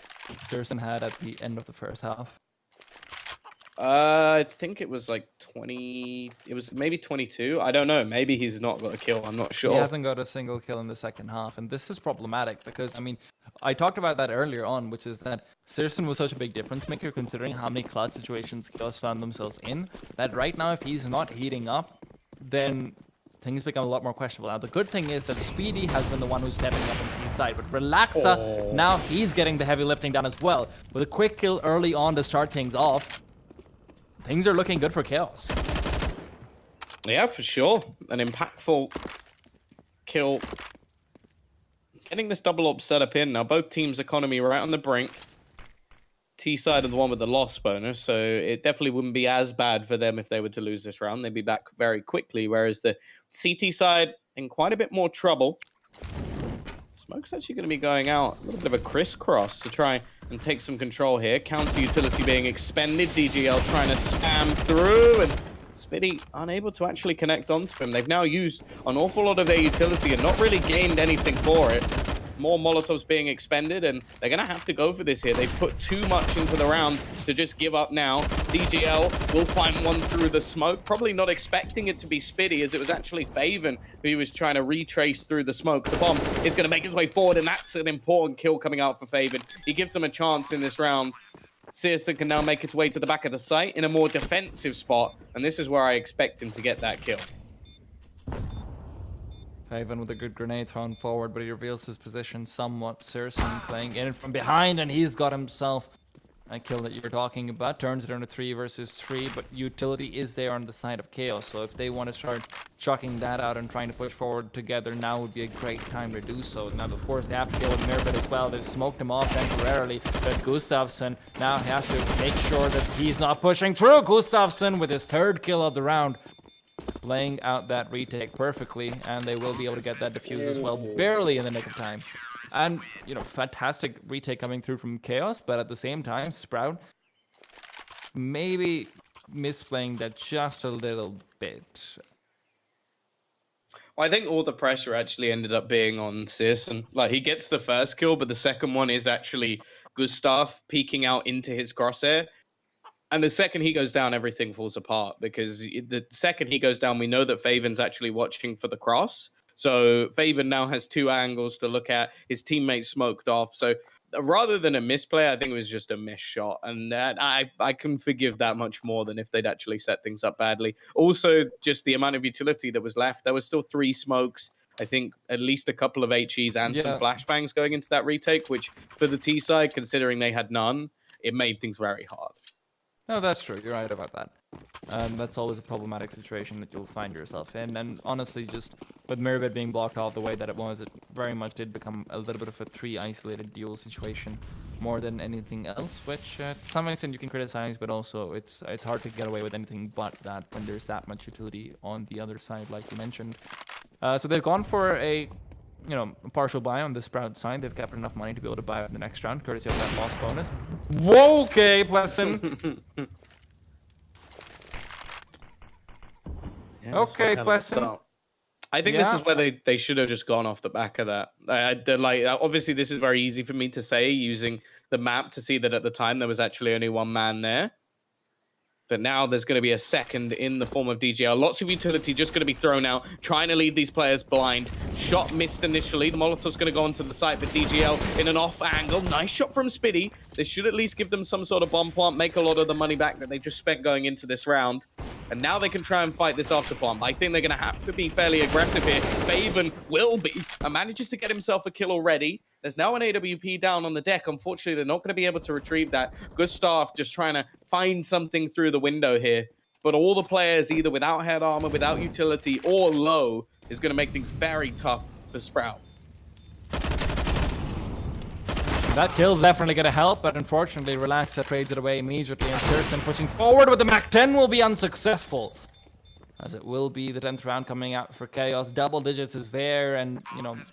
Pearson had at the end of the first half?
I think it was like 20. It was maybe 22. I don't know. Maybe he's not got a kill. I'm not sure.
He hasn't got a single kill in the second half, and this is problematic because, I mean, I talked about that earlier on, which is that Searson was such a big difference maker considering how many clutch situations Chaos found themselves in, that right now if he's not heating up, then things become a lot more questionable. Now, the good thing is that Speedy has been the one who's stepping up on his side, but Relaxa, now he's getting the heavy lifting done as well. With a quick kill early on to start things off, things are looking good for Chaos.
Yeah, for sure. An impactful kill. Getting this double up setup in. Now, both teams' economy right on the brink. T side are the one with the loss bonus, so it definitely wouldn't be as bad for them if they were to lose this round. They'd be back very quickly, whereas the CT side in quite a bit more trouble. Smoke's actually going to be going out. A little bit of a crisscross to try and take some control here. Counter utility being expended. DGL trying to spam through, and Spitty unable to actually connect onto him. They've now used an awful lot of their utility and not really gained anything for it. More Molotovs being expended, and they're going to have to go for this here. They've put too much into the round to just give up now. DGL will find one through the smoke, probably not expecting it to be Spitty, as it was actually Faven who he was trying to retrace through the smoke. The bomb is going to make his way forward, and that's an important kill coming out for Faven. He gives them a chance in this round. Searson can now make its way to the back of the site in a more defensive spot, and this is where I expect him to get that kill.
Faven with a good grenade thrown forward, but he reveals his position somewhat. Searson playing in from behind, and he's got himself a kill that you were talking about. Turns it into 3 versus 3, but utility is there on the side of Chaos. So if they want to start chucking that out and trying to push forward together, now would be a great time to do so. Now, of course, they have to deal with Mirbit as well. They've smoked him off temporarily, but Gustafsson now has to make sure that he's not pushing through. Gustafsson with his 3rd kill of the round, laying out that retake perfectly, and they will be able to get that defuse as well, barely in the nick of time. And, you know, fantastic retake coming through from Chaos, but at the same time, Sprout maybe misplaying that just a little bit.
Well, I think all the pressure actually ended up being on Searson. Like, he gets the first kill, but the second one is actually Gustav peeking out into his crosshair. And the second he goes down, everything falls apart, because the second he goes down, we know that Faven's actually watching for the cross. So Faven now has 2 angles to look at. His teammate smoked off. So rather than a misplay, I think it was just a miss shot. And that I can forgive that much more than if they'd actually set things up badly. Also, just the amount of utility that was left. There was still 3 smokes. I think at least a couple of HEs and some flashbangs going into that retake, which for the T side, considering they had none, it made things very hard.
No, that's true. You're right about that. That's always a problematic situation that you'll find yourself in. And honestly, just with Mirbit being blocked off the way that it was, it very much did become a little bit of a 3 isolated duel situation more than anything else, which to some extent you can criticize, but also it's hard to get away with anything but that when there's that much utility on the other side, like you mentioned. So they've gone for a partial buy on the Sprout side. They've kept enough money to be able to buy it in the next round, courtesy of that loss bonus. Whoa, okay, Plesson. Okay, Plesson.
I think this is where they should have just gone off the back of that. Obviously, this is very easy for me to say using the map to see that at the time there was actually only 1 man there. But now there's going to be a second in the form of DGL. Lots of utility just going to be thrown out, trying to leave these players blind. Shot missed initially. The Molotov's going to go onto the site for DGL in an off angle. Nice shot from Spitty. This should at least give them some sort of bomb plant, make a lot of the money back that they just spent going into this round. And now they can try and fight this after plant. I think they're going to have to be fairly aggressive here. Faven will be, and manages to get himself a kill already. There's now an AWP down on the deck. Unfortunately, they're not going to be able to retrieve that. Gustav just trying to find something through the window here. But all the players, either without head armor, without utility, or low, is going to make things very tough for Sprout.
That kill's definitely going to help, but unfortunately, Relaxa trades it away immediately, and Searson pushing forward with the Mach 10 will be unsuccessful. As it will be the 10th round coming out for Chaos. Double digits is there, and,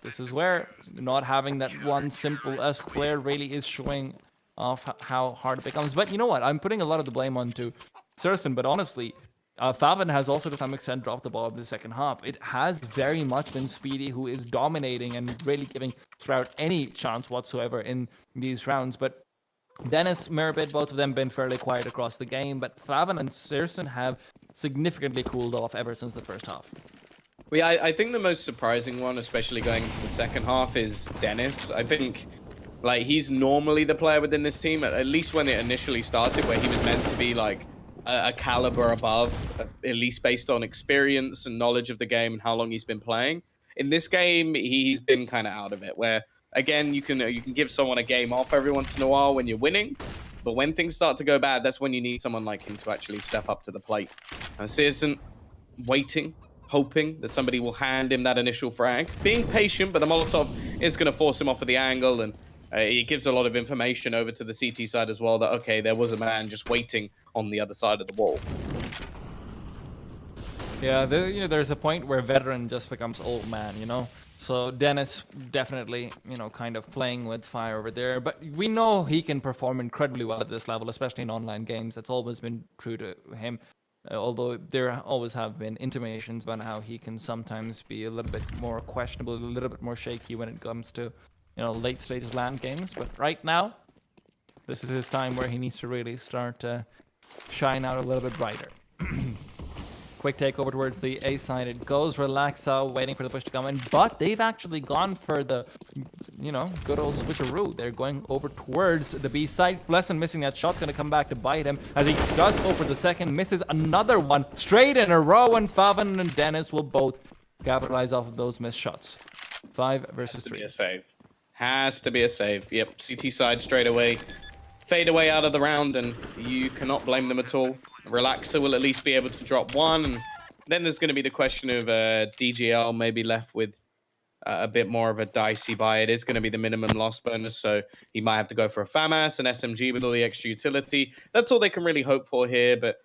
this is where not having that one simple S-Claire really is showing off how hard it becomes. But you know what? I'm putting a lot of the blame onto Searson, but honestly, Faven has also to some extent dropped the ball in the second half. It has very much been Speedy who is dominating and really giving Sprout any chance whatsoever in these rounds. But Dennis, Mirbit, both of them been fairly quiet across the game, but Faven and Searson have significantly cooled off ever since the first half.
Well, yeah, I think the most surprising one, especially going into the second half, is Dennis. I think he's normally the player within this team, at least when it initially started, where he was meant to be a caliber above, at least based on experience and knowledge of the game and how long he's been playing. In this game, he's been kind of out of it, where again, you can give someone a game off every once in a while when you're winning, but when things start to go bad, that's when you need someone like him to actually step up to the plate. Searson waiting, hoping that somebody will hand him that initial frag, being patient, but the Molotov is going to force him off of the angle, and it gives a lot of information over to the CT side as well that, okay, there was a man just waiting on the other side of the wall.
Yeah, there's a point where veteran just becomes old man, So Dennis definitely, kind of playing with fire over there. But we know he can perform incredibly well at this level, especially in online games. That's always been true to him. Although there always have been intimations about how he can sometimes be a little bit more questionable, a little bit more shaky when it comes to, late stage land games. But right now, this is his time where he needs to really start to shine out a little bit brighter. Quick takeover towards the A side. It goes. Relaxa, waiting for the push to come in. But they've actually gone for the, good old switcheroo. They're going over towards the B side. Blessin missing that shot's going to come back to bite him. As he does go for the second, misses another one. Straight in a row, and Faven and Dennis will both capitalize off of those missed shots. 5 versus 3.
Has to be a save. Has to be a save. Yep, CT side straight away. Fade away out of the round, and you cannot blame them at all. Relaxer will at least be able to drop one, and then there's going to be the question of DGL maybe left with a bit more of a dicey buy. It is going to be the minimum loss bonus, so he might have to go for a FAMAS, an SMG with all the extra utility. That's all they can really hope for here, but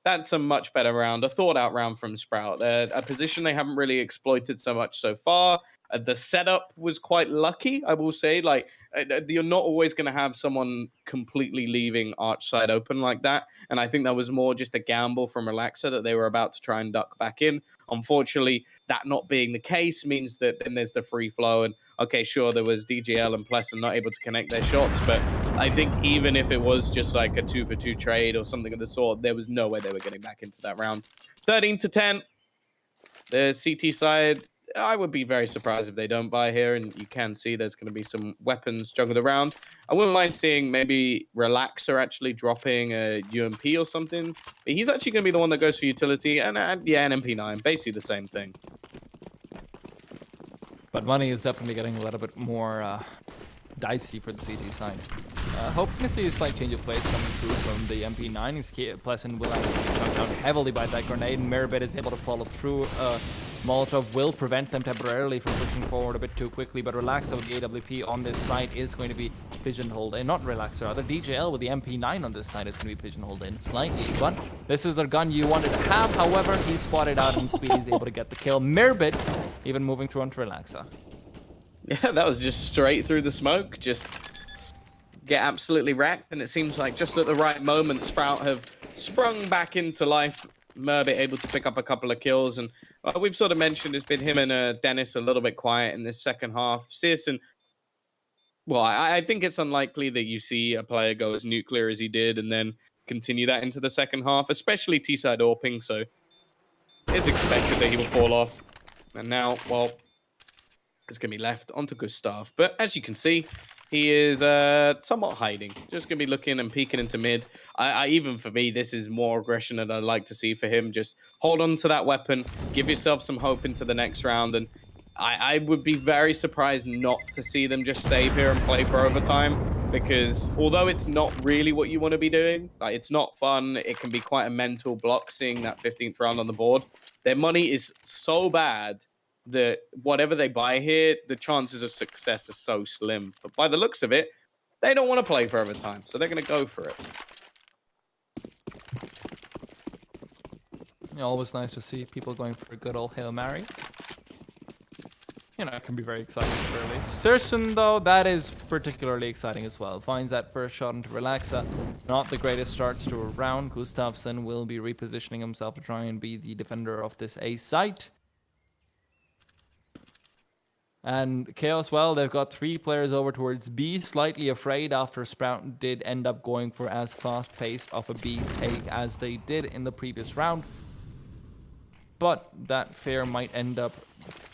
that's a much better round, a thought-out round from Sprout. A position they haven't really exploited so much so far. The setup was quite lucky, I will say. Like, you're not always going to have someone completely leaving arch side open like that. And I think that was more just a gamble from Relaxer that they were about to try and duck back in. Unfortunately, that not being the case means that then there's the free flow. And okay, sure, there was DGL and Pleasant not able to connect their shots. But I think even if it was just like a 2-for-2 trade or something of the sort, there was no way they were getting back into that round. 13-10. The CT side, I would be very surprised if they don't buy here, and you can see there's going to be some weapons juggled around. I wouldn't mind seeing maybe Relaxer actually dropping a UMP or something, but he's actually going to be the one that goes for utility, and yeah, an MP9, basically the same thing.
But money is definitely getting a little bit more dicey for the CT side. Hoping to see a slight change of place coming through from the MP9. His Pleasant will actually be shot down heavily by that grenade, and Mirabit is able to follow through. Molotov will prevent them temporarily from pushing forward a bit too quickly, but Relaxer with the AWP on this side is going to be pigeonholed in. Not Relaxer, rather DJL with the MP9 on this side is going to be pigeonholed in slightly. But this is the gun you wanted to have. However, he's spotted out and Speedy's able to get the kill. Mirabit even moving through onto Relaxer.
Yeah, that was just straight through the smoke. Just get absolutely wrecked, and it seems like just at the right moment, Sprout have sprung back into life. Mirabit able to pick up a couple of kills, and we've sort of mentioned it's been him and Dennis a little bit quiet in this second half. Searson, well, I think it's unlikely that you see a player go as nuclear as he did and then continue that into the second half, especially T-side AWPing, so it's expected that he will fall off. And now, well, it's going to be left onto Gustav. But as you can see, he is somewhat hiding. Just going to be looking and peeking into mid. Even for me, this is more aggression than I'd like to see for him. Just hold on to that weapon. Give yourself some hope into the next round. And I would be very surprised not to see them just save here and play for overtime. Because although it's not really what you want to be doing, like, it's not fun. It can be quite a mental block seeing that 15th round on the board. Their money is so bad that whatever they buy here, the chances of success are so slim. But by the looks of it, they don't want to play for overtime, so they're going to go for it.
Yeah, always nice to see people going for a good old Hail Mary. It can be very exciting early. Searson, though, that is particularly exciting as well. Finds that first shot into Relaxa. Not the greatest starts to a round. Gustafsson will be repositioning himself to try and be the defender of this A site. And Chaos, well, they've got 3 players over towards B, slightly afraid after Sprout did end up going for as fast-paced of a B take as they did in the previous round. But that fear might end up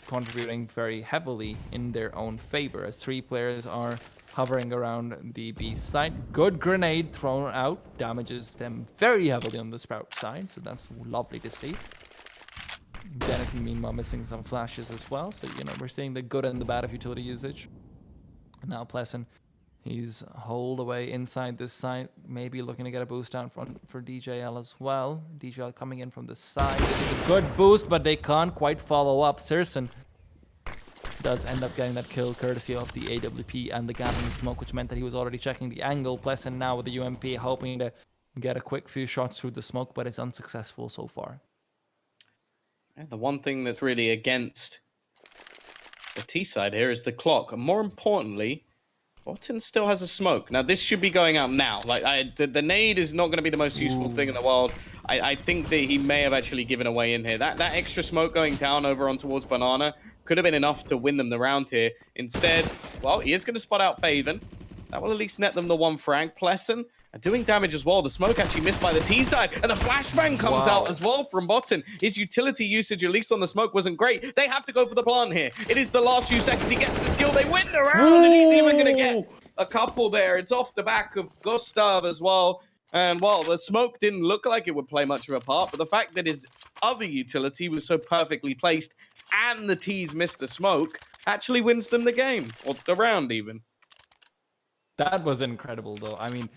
contributing very heavily in their own favor, as 3 players are hovering around the B side. Good grenade thrown out, damages them very heavily on the Sprout side, so that's lovely to see. Dennis, meanwhile, missing some flashes as well. So, we're seeing the good and the bad of utility usage. Now, Pleasant, he's holed away inside this side. Maybe looking to get a boost down front for DJL as well. DJL coming in from the side. This is a good boost, but they can't quite follow up. Searson does end up getting that kill courtesy of the AWP and the gathering smoke, which meant that he was already checking the angle. Pleasant now with the UMP, hoping to get a quick few shots through the smoke, but it's unsuccessful so far.
And the one thing that's really against the T side here is the clock. And more importantly, Orton still has a smoke. Now, this should be going out now. Like, the nade is not going to be the most useful thing in the world. I think that he may have actually given away in here. That extra smoke going down over on towards Banana could have been enough to win them the round here. Instead, well, he is going to spot out Faven. That will at least net them the one frag. Pleasant and doing damage as well. The smoke actually missed by the T side, and the flashbang comes out as well from Botten. His utility usage, at least on the smoke, wasn't great. They have to go for the plant here. It is the last few seconds. He gets the skill. They win the round, and he's even going to get a couple there. It's off the back of Gustav as well. And well, the smoke didn't look like it would play much of a part, but the fact that his other utility was so perfectly placed and the T's missed the smoke actually wins them the game, or the round even.
That was incredible, though. I mean,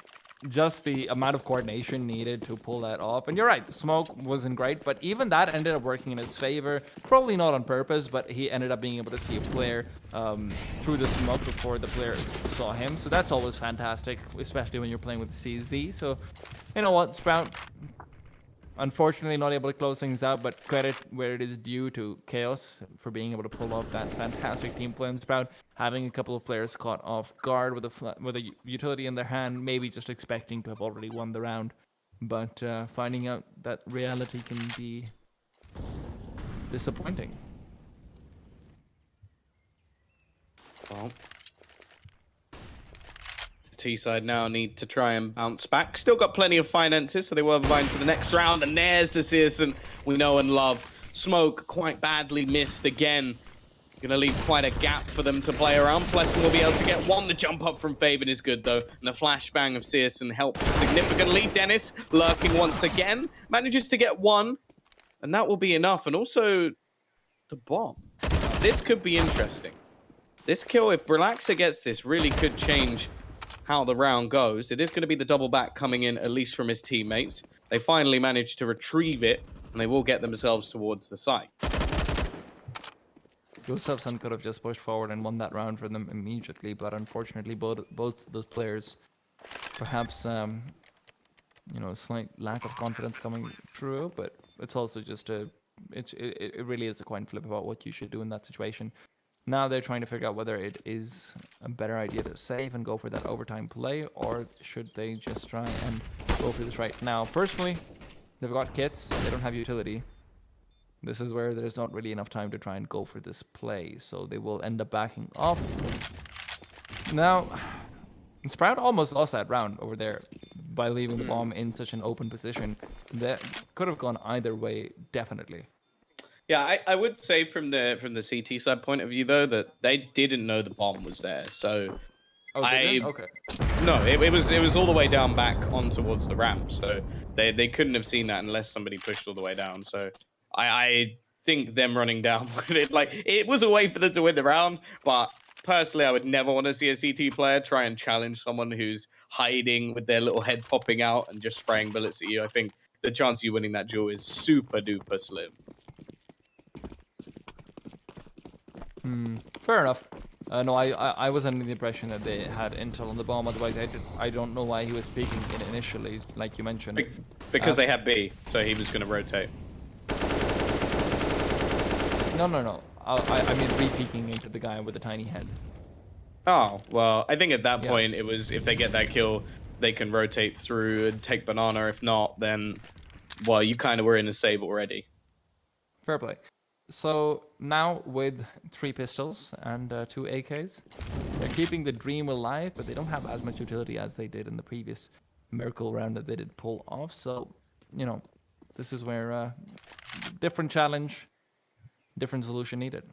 just the amount of coordination needed to pull that off. And you're right, the smoke wasn't great, but even that ended up working in his favor. Probably not on purpose, but he ended up being able to see a player through the smoke before the player saw him. So that's always fantastic, especially when you're playing with CZ. So, you know what, Sprout, unfortunately not able to close things out, but credit where it is due to Chaos for being able to pull off that fantastic team play. And Sprout having a couple of players caught off guard with a utility in their hand, maybe just expecting to have already won the round, but finding out that reality can be disappointing.
Well, T-side now need to try and bounce back. Still got plenty of finances, so they were invited to the next round. And there's the Searson we know and love. Smoke quite badly missed again. Gonna leave quite a gap for them to play around. Pleasant will be able to get one. The jump up from Faven is good, though. And the flashbang of Searson helps significantly. Dennis lurking once again. Manages to get one. And that will be enough. And also, the bomb. This could be interesting. This kill, if Relaxer gets this, really could change how the round goes. It is going to be the double back coming in, at least from his teammates. They finally managed to retrieve it, and they will get themselves towards the site.
Gustavsson could have just pushed forward and won that round for them immediately, but unfortunately both those players, perhaps you know, a slight lack of confidence coming through, but it's also just it really is a coin flip about what you should do in that situation. Now they're trying to figure out whether it is a better idea to save and go for that overtime play, or should they just try and go for this right now. Personally, they've got kits, they don't have utility. This is where there's not really enough time to try and go for this play, so they will end up backing off. Now, Sprout almost lost that round over there by leaving the bomb in such an open position. That could have gone either way, definitely.
Yeah, I would say from the CT side point of view, though, that they didn't know the bomb was there. So,
oh, they didn't? Okay.
No, it was all the way down back on towards the ramp. So they couldn't have seen that unless somebody pushed all the way down. So I think them running down with it, like, it was a way for them to win the round. But personally, I would never want to see a CT player try and challenge someone who's hiding with their little head popping out and just spraying bullets at you. I think the chance of you winning that duel is super duper slim.
Fair enough. No, I was under the impression that they had intel on the bomb. Otherwise, I don't know why he was speaking in initially, like you mentioned.
Because they had B, so he was going to rotate.
No. I mean re-peeking into the guy with the tiny head.
Oh, well, I think at that point, it was, if they get that kill, they can rotate through and take banana. If not, then, well, you kind of were in a save already.
Fair play. So now with 3 pistols and 2 AKs, they're keeping the dream alive, but they don't have as much utility as they did in the previous miracle round that they did pull off. So, you know, this is where different challenge, different solution needed.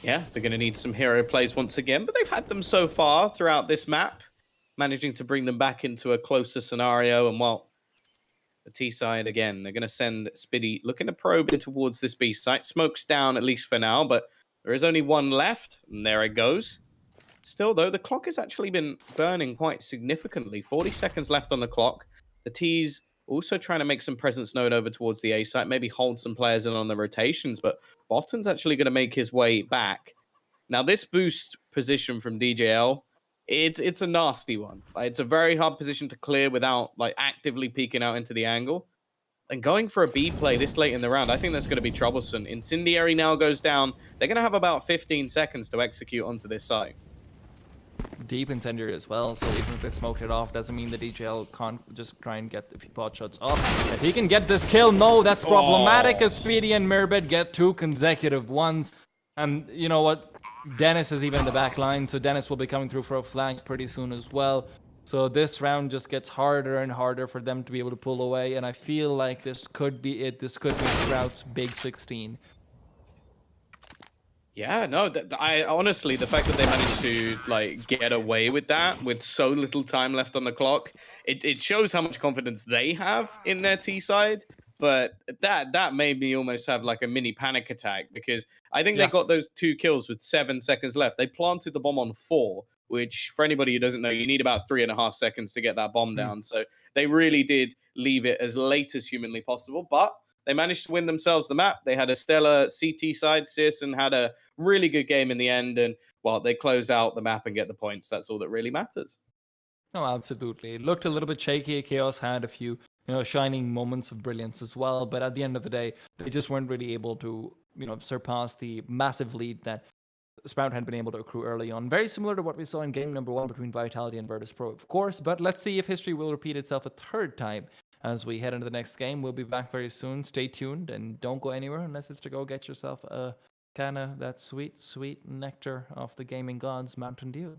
Yeah, they're going to need some hero plays once again, but they've had them so far throughout this map, managing to bring them back into a closer scenario. And well, the T side again, they're going to send Spiddy looking to probe in towards this B site. Smoke's down, at least for now, but there is only one left, and there it goes. Still, though, the clock has actually been burning quite significantly. 40 seconds left on the clock. The T's also trying to make some presence known over towards the A site, maybe hold some players in on the rotations, but Botton's actually going to make his way back. Now, this boost position from DJL, it's a nasty one. It's a very hard position to clear without like actively peeking out into the angle. And going for a B play this late in the round, I think that's going to be troublesome. Incendiary now goes down. They're going to have about 15 seconds to execute onto this site.
deep incendiary as well, so even if they smoked it off, doesn't mean the DJL can't just try and get a few pot shots off. If he can get this kill, no, that's problematic as Speedy and Mirbet get 2 consecutive ones. And you know what? Dennis is even in the back line, so Dennis will be coming through for a flank pretty soon as well. So this round just gets harder and harder for them to be able to pull away, and I feel like this could be it. This could be Sprout's big 16.
Yeah, no, I honestly, the fact that they managed to like get away with that with so little time left on the clock, it shows how much confidence they have in their T side. But that made me almost have like a mini panic attack because I think they got those 2 kills with 7 seconds left. They planted the bomb on 4, which for anybody who doesn't know, you need about 3.5 seconds to get that bomb down. So they really did leave it as late as humanly possible, but they managed to win themselves the map. They had a stellar CT side, Sis, and had a really good game in the end. And, well, they close out the map and get the points. That's all that really matters.
No, absolutely. It looked a little bit shaky. Chaos had a few, shining moments of brilliance as well. But at the end of the day, they just weren't really able to, surpass the massive lead that Sprout had been able to accrue early on. Very similar to what we saw in game number 1 between Vitality and Virtus.pro, of course. But let's see if history will repeat itself a third time as we head into the next game. We'll be back very soon. Stay tuned and don't go anywhere unless it's to go get yourself a can of that sweet, sweet nectar of the gaming gods, Mountain Dew.